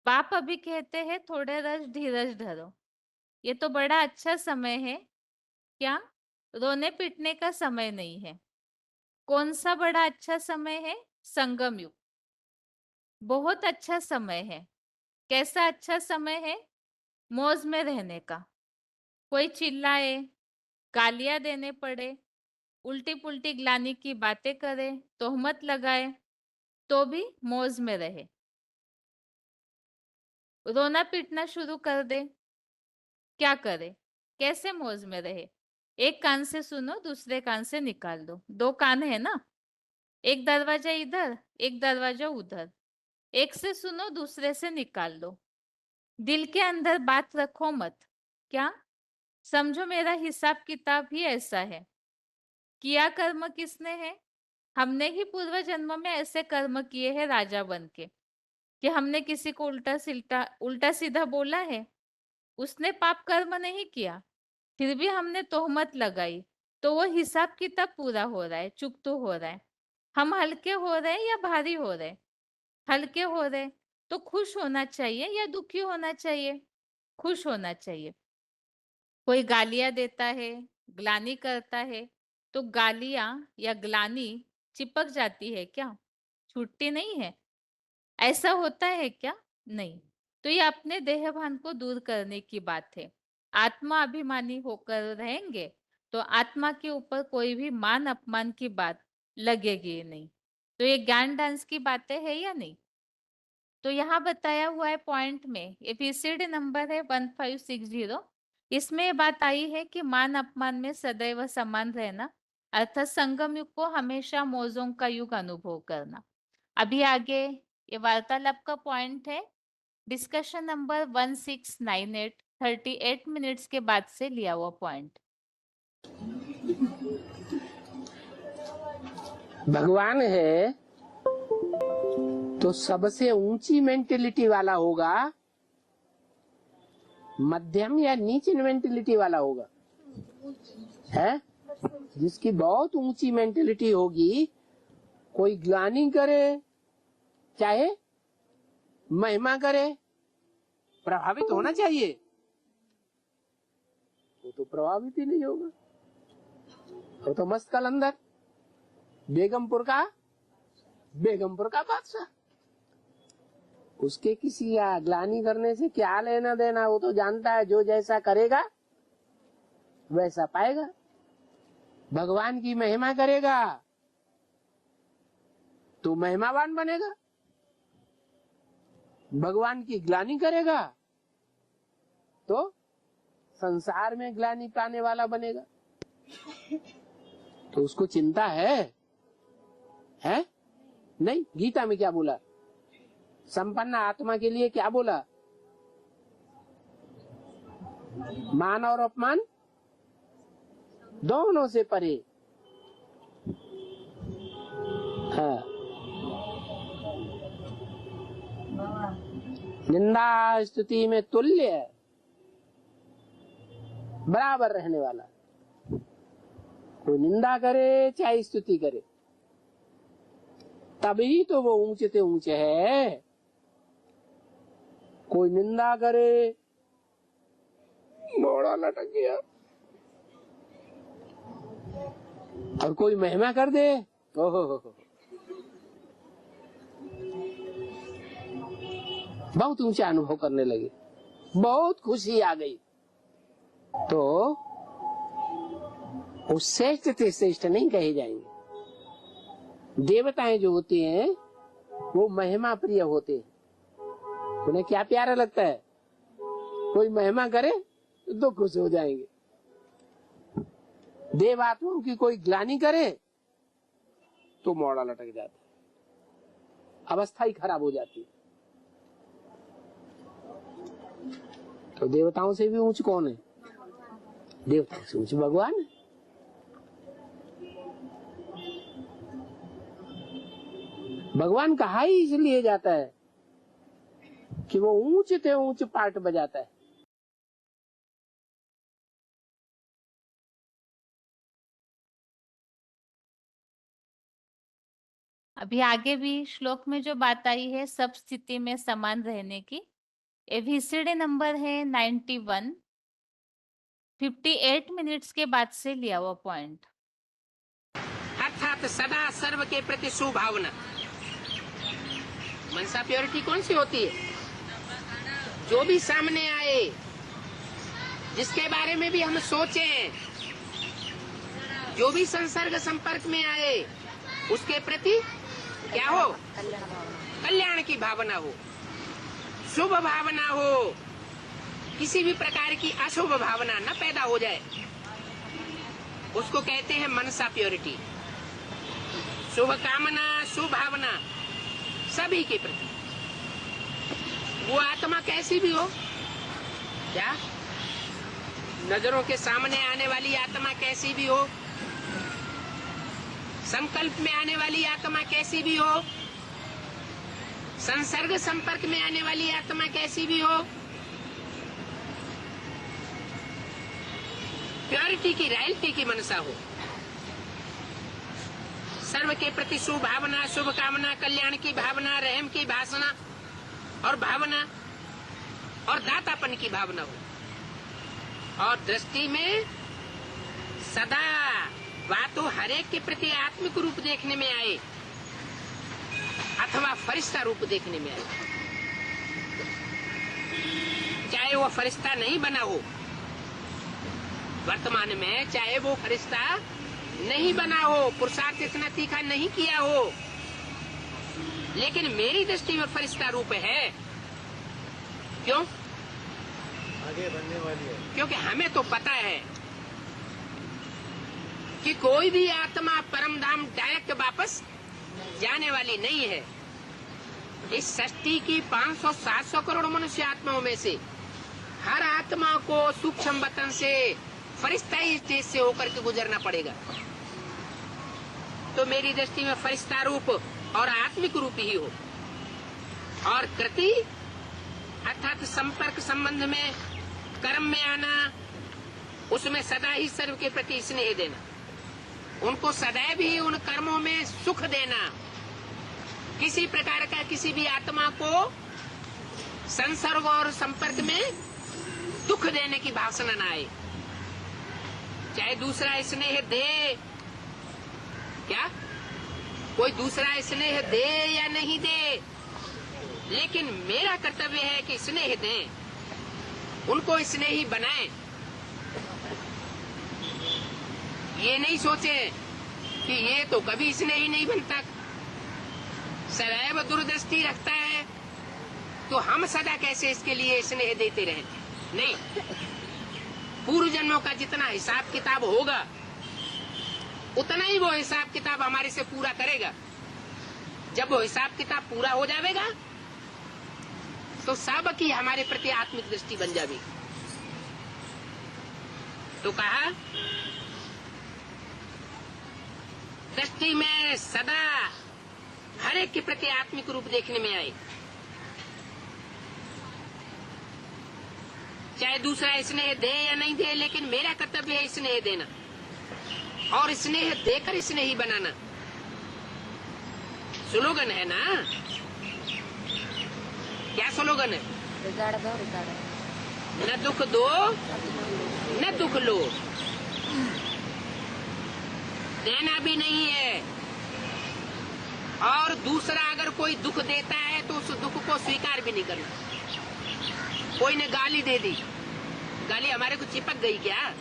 बाप अभी कहते हैं थोड़े रस धीरज धरो, ये तो बड़ा अच्छा समय है, क्या रोने पीटने का समय नहीं है। कौन सा बड़ा अच्छा समय है? संगम युग बहुत अच्छा समय है। कैसा अच्छा समय है? मौज में रहने का। कोई चिल्लाए, गालियां देने पड़े, उल्टी पुल्टी ग्लानि की बातें करे, तोहमत लगाए, तो भी मौज में रहे। रोना पीटना शुरू कर दे, क्या करे? कैसे मौज में रहे? एक कान से सुनो, दूसरे कान से निकाल दो। दो कान है ना, एक दरवाजा इधर, एक दरवाजा उधर। एक से सुनो, दूसरे से निकाल दो। दिल के अंदर बात रखो मत, क्या समझो मेरा हिसाब किताब ही ऐसा है। किया कर्म किसने है? हमने ही पूर्व जन्म में ऐसे कर्म किए हैं राजा बन के, कि हमने किसी को उल्टा सीधा बोला है। उसने पाप कर्म नहीं किया, फिर भी हमने तोहमत लगाई, तो वो हिसाब किताब पूरा हो रहा है, चुक तो हो रहा है। हम हल्के हो रहे हैं या भारी हो रहे? हल्के हो रहे, तो खुश होना चाहिए या दुखी होना चाहिए? खुश होना चाहिए। कोई गालियां देता है, ग्लानि करता है, तो गालियां या ग्लानि चिपक जाती है क्या? छूटती नहीं है। ऐसा होता है क्या? नहीं। तो ये अपने देहभान को दूर करने की बात है। आत्मा अभिमानी होकर रहेंगे तो आत्मा के ऊपर कोई भी मान अपमान की बात लगेगी नहीं। तो ये ज्ञान डांस की बातें है या नहीं? तो यहाँ बताया हुआ है पॉइंट में, एबीसीडी नंबर है 1560। इसमें ये बात आई है कि मान अपमान में सदैव समान रहना, अर्थात संगम युग को हमेशा मौजों का युग अनुभव करना। अभी आगे ये वार्तालाप का पॉइंट है, डिस्कशन नंबर 1698, 38 मिनट्स के बाद से लिया हुआ पॉइंट। भगवान है तो सबसे ऊंची मेंटेलिटी वाला होगा, मध्यम या नीची मेंटेलिटी वाला होगा? है जिसकी बहुत ऊंची मेंटेलिटी होगी, कोई ग्लानि करे चाहे महिमा करे, प्रभावित होना चाहिए। वो तो प्रभावित ही नहीं होगा, वो तो मस्त कलंदर, बेगमपुर का बादशाह। उसके किसी ग्लानि करने से क्या लेना देना? वो तो जानता है जो जैसा करेगा वैसा पाएगा। भगवान की महिमा करेगा तो महिमावान बनेगा, भगवान की ग्लानि करेगा तो संसार में ग्लानि पाने वाला बनेगा। तो उसको चिंता है नहीं? गीता में क्या बोला? संपन्न आत्मा के लिए क्या बोला? मान और अपमान दोनों से परे। हाँ, निंदा स्तुति में तुल्य है, बराबर रहने वाला। कोई निंदा करे चाहे स्तुति करे, तभी तो वो ऊंचे से ऊंचे है। कोई निंदा करे, मोड़ा लटक गया, और कोई महिमा कर दे, ओहो, बहुत ऊंचा अनुभव करने लगे, बहुत खुशी आ गई। तो वो श्रेष्ठ से श्रेष्ठ नहीं कहे जाएंगे। देवताएं जो होते हैं वो महिमा प्रिय होते हैं। उन्हें क्या प्यारा लगता है? कोई महिमा करे तो खुश हो जाएंगे। देवात्माओं की कोई ग्लानि करे तो मोड़ा लटक जाता है, अवस्था ही खराब हो जाती है। तो देवताओं से भी ऊंच कौन है? देवताओं से ऊंच भगवान है। भगवान कहा ही इसलिए जाता है कि वो ऊंच से ऊंच पार्ट बजाता है। अभी आगे भी श्लोक में जो बात आई है सब स्थिति में समान रहने की, एबीसीडी नंबर है 91, 58 मिनट्स के बाद से लिया हुआ पॉइंट। अर्थात सदा सर्व के प्रति सुभावना। मनसा प्योरिटी कौन सी होती है? जो भी सामने आए, जिसके बारे में भी हम सोचें, जो भी संसर्ग संपर्क में आए, उसके प्रति क्या हो? कल्याण की भावना हो, शुभ भावना हो, किसी भी प्रकार की अशुभ भावना न पैदा हो जाए, उसको कहते हैं मनसा प्योरिटी। शुभ कामना, शुभ भावना सभी के प्रति। वो आत्मा कैसी भी हो, क्या नजरों के सामने आने वाली आत्मा कैसी भी हो, संकल्प में आने वाली आत्मा कैसी भी हो, संसर्ग संपर्क में आने वाली आत्मा कैसी भी हो, प्योरिटी की, रॉयल्टी की मनसा हो, सर्व के प्रति शुभ भावना, शुभ कामना, कल्याण की भावना, रहम की भाषणा और भावना और दातापन की भावना हो, और दृष्टि में सदा बातों हरेक के प्रति आत्मिक रूप देखने में आए अथवा फरिश्ता रूप देखने में आए। चाहे वो फरिश्ता नहीं बना हो, वर्तमान में चाहे वो फरिश्ता नहीं बना हो, पुरुषार्थ इतना तीखा नहीं किया हो, लेकिन मेरी दृष्टि में फरिश्ता रूप है। क्यों? आगे बढ़ने वाली है। क्योंकि हमें तो पता है कि कोई भी आत्मा परम धाम डायरेक्ट वापस जाने वाली नहीं है। इस सृष्टि की 500-700 करोड़ मनुष्य आत्माओं में से हर आत्मा को सूक्ष्म वतन से फरिश्ताई स्टेज से होकर के गुजरना पड़ेगा। तो मेरी दृष्टि में फरिश्ता रूप और आत्मिक रूप ही हो, और कृति अर्थात संपर्क संबंध में, कर्म में आना, उसमें सदा ही सर्व के प्रति स्नेह देना, उनको सदैव ही उन कर्मों में सुख देना, किसी प्रकार का किसी भी आत्मा को संसर्ग और संपर्क में दुख देने की भावना न आए। चाहे दूसरा स्नेह दे, क्या कोई दूसरा स्नेह दे या नहीं दे, लेकिन मेरा कर्तव्य है कि स्नेह दें, उनको स्नेही बनाएं। ये नहीं सोचे कि ये तो कभी स्नेही नहीं बनता, सदैव दूरदृष्टि रखता है, तो हम सदा कैसे इसके लिए स्नेह देते रहें। नहीं, पूर्व जन्मों का जितना हिसाब किताब होगा उतना ही वो हिसाब किताब हमारे से पूरा करेगा। जब वो हिसाब किताब पूरा हो जाएगा तो सब की हमारे प्रति आत्मिक दृष्टि बन जाएगी। तो कहा दृष्टि में सदा हर एक के प्रति आत्मिक रूप देखने में आए, चाहे दूसरा स्नेह दे या नहीं दे, लेकिन मेरा कर्तव्य है स्नेह देना, और स्नेह देकर स्नेही बनाना। स्लोगन है ना, क्या स्लोगन है? न दुख दो न दुख लो, देना भी नहीं है, और दूसरा अगर कोई दुख देता है तो उस दुख को स्वीकार भी नहीं करना। कोई ने गाली दे दी, गाली हमारे को चिपक गई क्या?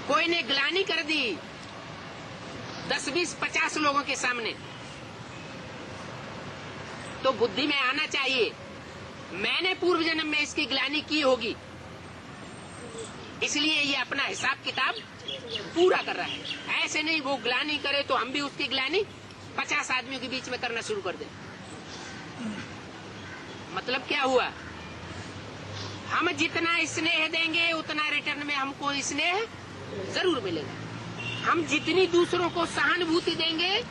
कोई ने ग्लानि कर दी 10, 20, 50 लोगों के सामने, तो बुद्धि में आना चाहिए मैंने पूर्व जन्म में इसकी ग्लानि की होगी, इसलिए ये अपना हिसाब किताब पूरा कर रहा है। ऐसे नहीं वो ग्लानि करे तो हम भी उसकी ग्लानि 50 आदमियों के बीच में करना शुरू कर दें। मतलब क्या हुआ? हम जितना स्नेह देंगे उतना रिटर्न में हमको स्नेह जरूर मिलेगा। हम जितनी दूसरों को सहानुभूति देंगे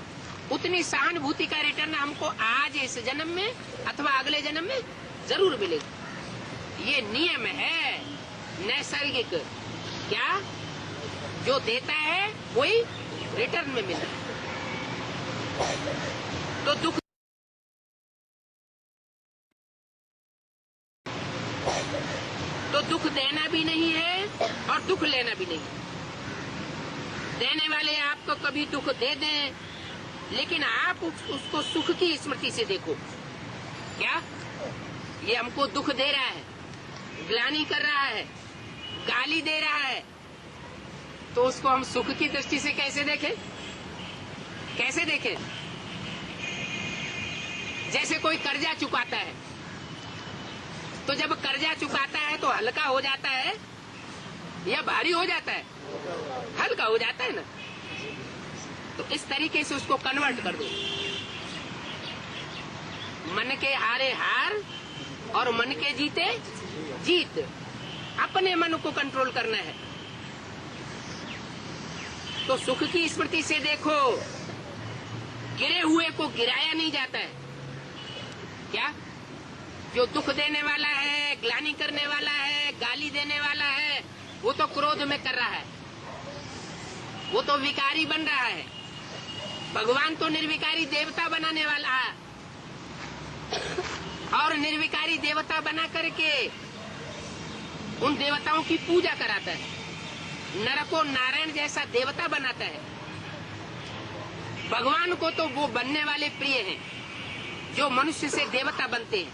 उतनी सहानुभूति का रिटर्न हमको आज इस जन्म में अथवा अगले जन्म में जरूर मिलेगा। ये नियम है नैसर्गिक। क्या जो देता है वही रिटर्न में मिलता है। तो दुख देना भी नहीं है और दुख लेना भी नहीं। देने वाले आपको कभी दुख दे दें, लेकिन आप उसको सुख की स्मृति से देखो। क्या ये हमको दुख दे रहा है, ग्लानि कर रहा है, गाली दे रहा है, तो उसको हम सुख की दृष्टि से कैसे देखें? कैसे देखें? जैसे कोई कर्जा चुकाता है, तो जब कर्जा चुकाता है तो हल्का हो जाता है या भारी हो जाता है? हल्का हो जाता है ना। तो इस तरीके से उसको कन्वर्ट कर दो। मन के हारे हार और मन के जीते जीत। अपने मन को कंट्रोल करना है। तो सुख की स्मृति से देखो, गिरे हुए को गिराया नहीं जाता है। क्या? जो दुख देने वाला है, ग्लानि करने वाला है, गाली देने वाला है, वो तो क्रोध में कर रहा है, वो तो विकारी बन रहा है। भगवान तो निर्विकारी देवता बनाने वाला है और निर्विकारी देवता बना करके उन देवताओं की पूजा कराता है। नर को नारायण जैसा देवता बनाता है। भगवान को तो वो बनने वाले प्रिय हैं जो मनुष्य से देवता बनते हैं।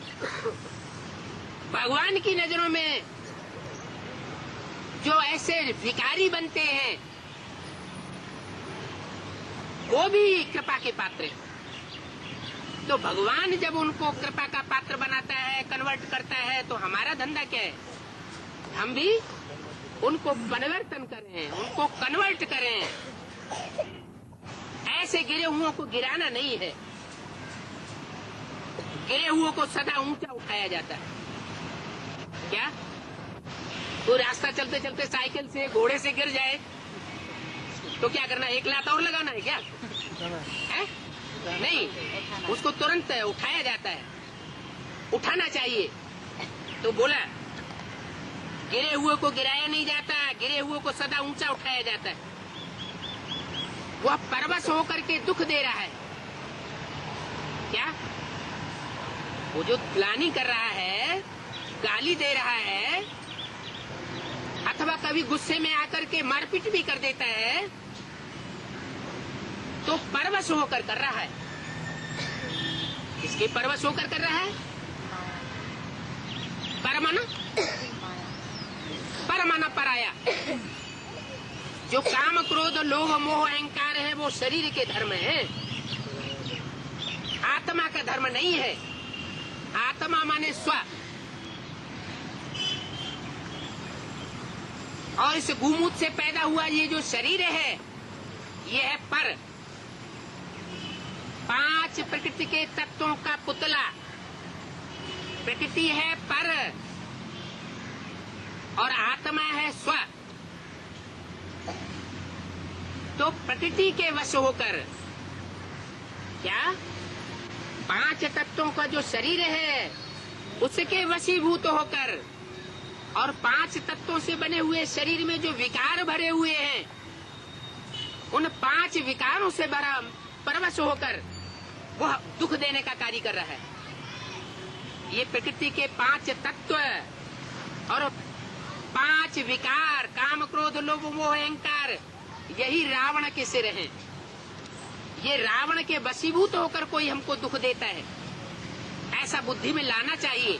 भगवान की नजरों में जो ऐसे विकारी बनते हैं वो भी कृपा के पात्र हैं। तो भगवान जब उनको कृपा का पात्र बनाता है, कन्वर्ट करता है, तो हमारा धंधा क्या है? हम भी उनको परिवर्तन करें, उनको कन्वर्ट करें। ऐसे गिरे हुओं को गिराना नहीं है। गिरे हुओं को सदा ऊंचा उठाया जाता है। क्या? वो रास्ता चलते चलते साइकिल से, घोड़े से गिर जाए तो क्या करना है? एक लात और लगाना है क्या? है? नहीं, उसको तुरंत उठाया जाता है, उठाना चाहिए। तो बोला गिरे हुए को गिराया नहीं जाता, गिरे हुए को सदा ऊंचा उठाया जाता है। वह परवश होकर के दुख दे रहा है। क्या? वो जो ग्लानि कर रहा है, गाली दे रहा है, अथवा कभी गुस्से में आकर के मारपीट भी कर देता है, तो परवश होकर कर रहा है। किसके परवश होकर कर रहा है? परमाना परमाना पराया। जो काम, क्रोध, लोभ, मोह, अहंकार है वो शरीर के धर्म है, आत्मा का धर्म नहीं है। आत्मा माने स्व। और इस गुमूत से पैदा हुआ ये जो शरीर है, ये है पर। 5 प्रकृति के तत्वों का पुतला। प्रकृति है पर और आत्मा है स्व। तो प्रकृति के वश होकर, क्या 5 तत्वों का जो शरीर है उसके वशीभूत होकर, और 5 तत्वों से बने हुए शरीर में जो विकार भरे हुए हैं, उन 5 विकारों से भरा परवश होकर वह दुख देने का कार्य कर रहा है। ये प्रकृति के 5 तत्व और 5 विकार, काम, क्रोध, लोभ, मोह, अहंकार, यही रावण के सिर हैं। ये रावण के वशीभूत होकर कोई हमको दुख देता है, ऐसा बुद्धि में लाना चाहिए।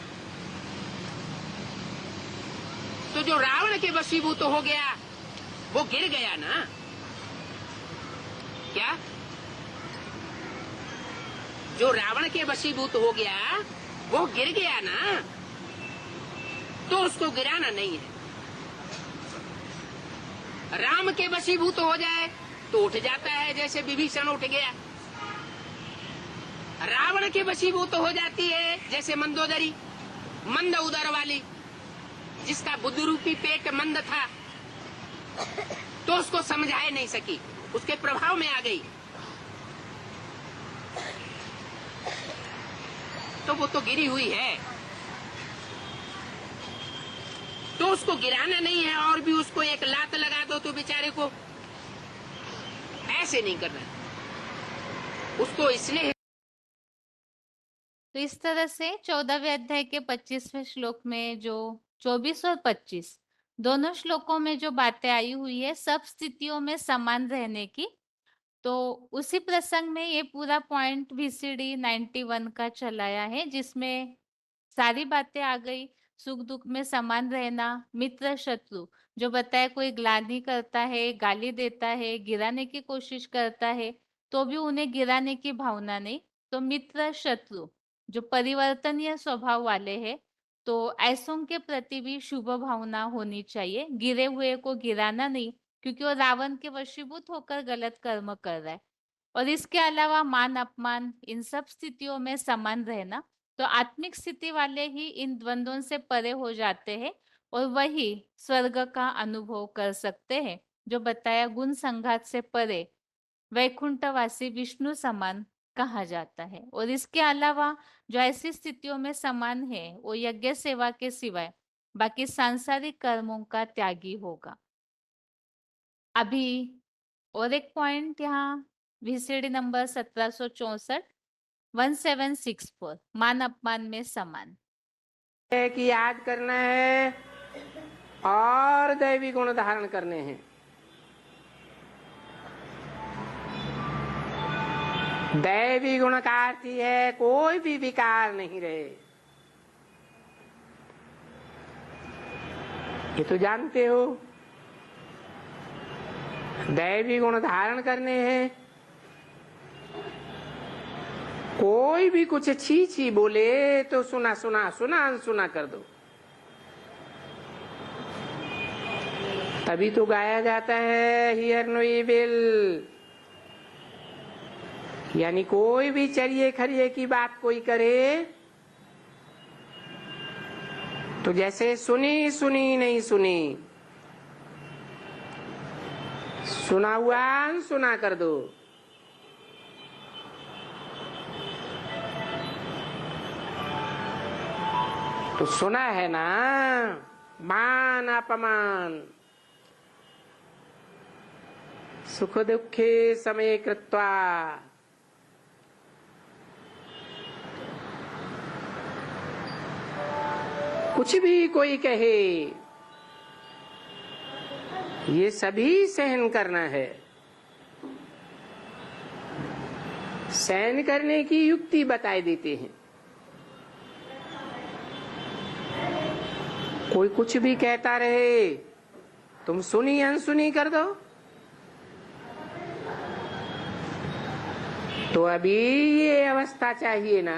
तो जो रावण के वशीभूत हो गया वो गिर गया ना। क्या? जो रावण के वशीभूत हो गया वो गिर गया ना, तो उसको गिराना नहीं है। राम के वशीभूत हो जाए तो उठ जाता है, जैसे विभीषण उठ गया। रावण के वशीभूत हो जाती है जैसे मंदोदरी, मंद उदर वाली, जिसका बुद्ध रूपी पेट मंद था, तो उसको समझाए नहीं सकी, उसके प्रभाव में आ गई। तो वो तो गिरी हुई है, तो उसको गिराना नहीं है और भी उसको एक लात लगा दो तो बेचारे को ऐसे नहीं करना, उसको इसलिए। तो इस तरह से 14वें अध्याय के 25वें श्लोक में जो 24 और 25 दोनों श्लोकों में जो बातें आई हुई है सब स्थितियों में समान रहने की, तो उसी प्रसंग में ये पूरा पॉइंट VCD 91 का चलाया है, जिसमें सारी बातें आ गई। सुख दुख में समान रहना, मित्र शत्रु, जो बताया कोई ग्लानि करता है, गाली देता है, गिराने की कोशिश करता है, तो भी उन्हें गिराने की भावना नहीं। तो मित्र शत्रु जो परिवर्तनीय स्वभाव वाले हैं, तो ऐसों के प्रति भी शुभ भावना होनी चाहिए। गिरे हुए को गिराना नहीं, क्योंकि वो रावण के वशीभूत होकर गलत कर्म कर रहा है। और इसके अलावा मान अपमान, इन सब स्थितियों में समान रहना। तो आत्मिक स्थिति वाले ही इन द्वंद्वों से परे हो जाते हैं और वही स्वर्ग का अनुभव कर सकते हैं, जो बताया गुण संघात से परे वैकुंठवासी विष्णु समान कहा जाता है। और इसके अलावा जो ऐसी स्थितियों में समान है वो यज्ञ सेवा के सिवाय बाकी सांसारिक कर्मों का त्यागी होगा। अभी और एक पॉइंट यहाँ VCD नंबर 1764 1764 मान अपमान में समान है कि याद करना है और दैवी गुण धारण करने हैं। दैवी गुण का अर्थ ही है कोई भी विकार नहीं रहे। ये तो जानते हो। दैवी गुण धारण करने हैं, कोई भी कुछ छी छी बोले तो सुना सुना सुना अनसुना कर दो। तभी तो गाया जाता है हियर नो इविल, यानी कोई भी चरिए खरिए की बात कोई करे तो जैसे सुनी सुनी नहीं सुनी, सुना हुआ अनसुना कर दो। तो सुना है ना, मान अपमान सुख दुखे समय कृत्वा। कुछ भी कोई कहे ये सभी सहन करना है। सहन करने की युक्ति बताए देते हैं। कोई कुछ भी कहता रहे तुम सुनी अनसुनी कर दो, तो अभी ये अवस्था चाहिए ना,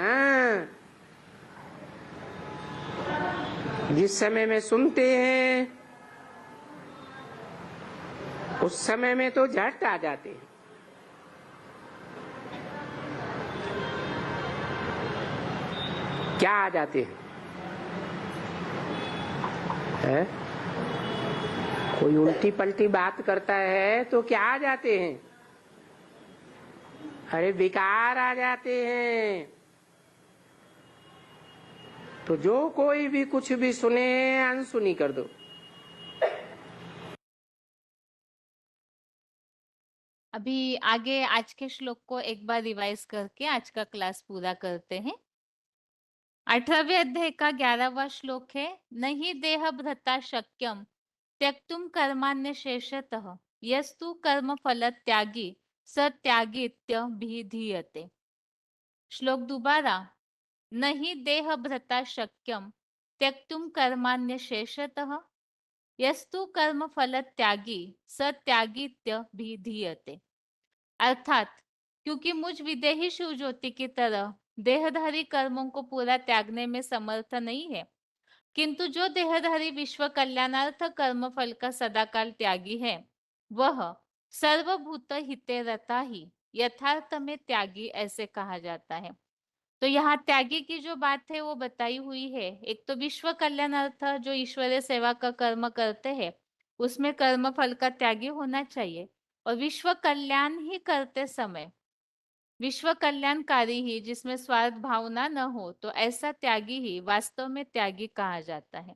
जिस समय में सुनते हैं उस समय में तो झट आ जाते हैं। क्या आ जाते हैं? है? कोई उल्टी पलटी बात करता है तो क्या आ जाते हैं? अरे विकार आ जाते हैं। तो जो कोई भी कुछ भी सुने अनसुनी कर दो। अभी आगे आज के श्लोक को एक बार रिवाइज करके आज का क्लास पूरा करते हैं। 18वें अध्याय का 11वां श्लोक है, नहीं देह भ्रता शक्यम त्यक्तुम कर्मान्य शेषतः यस्तु कर्म फल त्यागी स त्यागीत्यभिधीयते। श्लोक दोबारा, नहीं देह भ्रता शक्यम त्यक्तुम कर्मान्य शेषतः यस्तु कर्म फल त्यागी स त्यागीत्यभिधीयते। अर्थात क्योंकि मुझ विदेही शिव ज्योति की तरह देहधारी कर्मों को पूरा त्यागने में समर्थ नहीं है, किंतु जो देहधारी विश्व कल्याणार्थ कर्म फल का सदाकाल त्यागी है वह सर्वभूत हिते रता ही यथार्थ में त्यागी ऐसे कहा जाता है। तो यहाँ त्यागी की जो बात है वो बताई हुई है। एक तो विश्व कल्याणार्थ जो ईश्वरीय सेवा का कर्म करते हैं उसमें कर्म फल का त्यागी होना चाहिए, और विश्व कल्याण ही करते समय विश्व कल्याणकारी ही जिसमें स्वार्थ भावना न हो तो ऐसा त्यागी ही वास्तव में त्यागी कहा जाता है।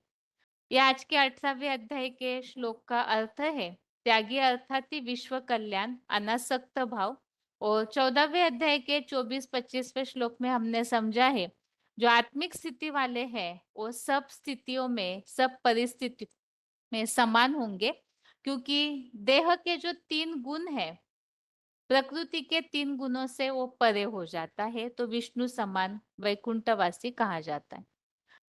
यह आज के 18वें अध्याय के श्लोक का अर्थ है। त्यागी अर्थात ही विश्व कल्याण अनासक्त भाव। और 14वें अध्याय के 24-25वें श्लोक में हमने समझा है जो आत्मिक स्थिति वाले हैं वो सब स्थितियों में सब परिस्थिति में समान होंगे, क्योंकि देह के जो 3 गुण है प्रकृति के 3 गुणों से वो परे हो जाता है, तो विष्णु समान वैकुंठवासी कहा जाता है।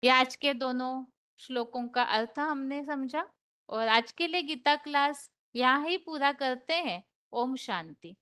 ये आज के दोनों श्लोकों का अर्थ हमने समझा, और आज के लिए गीता क्लास यहाँ ही पूरा करते हैं। ओम शांति।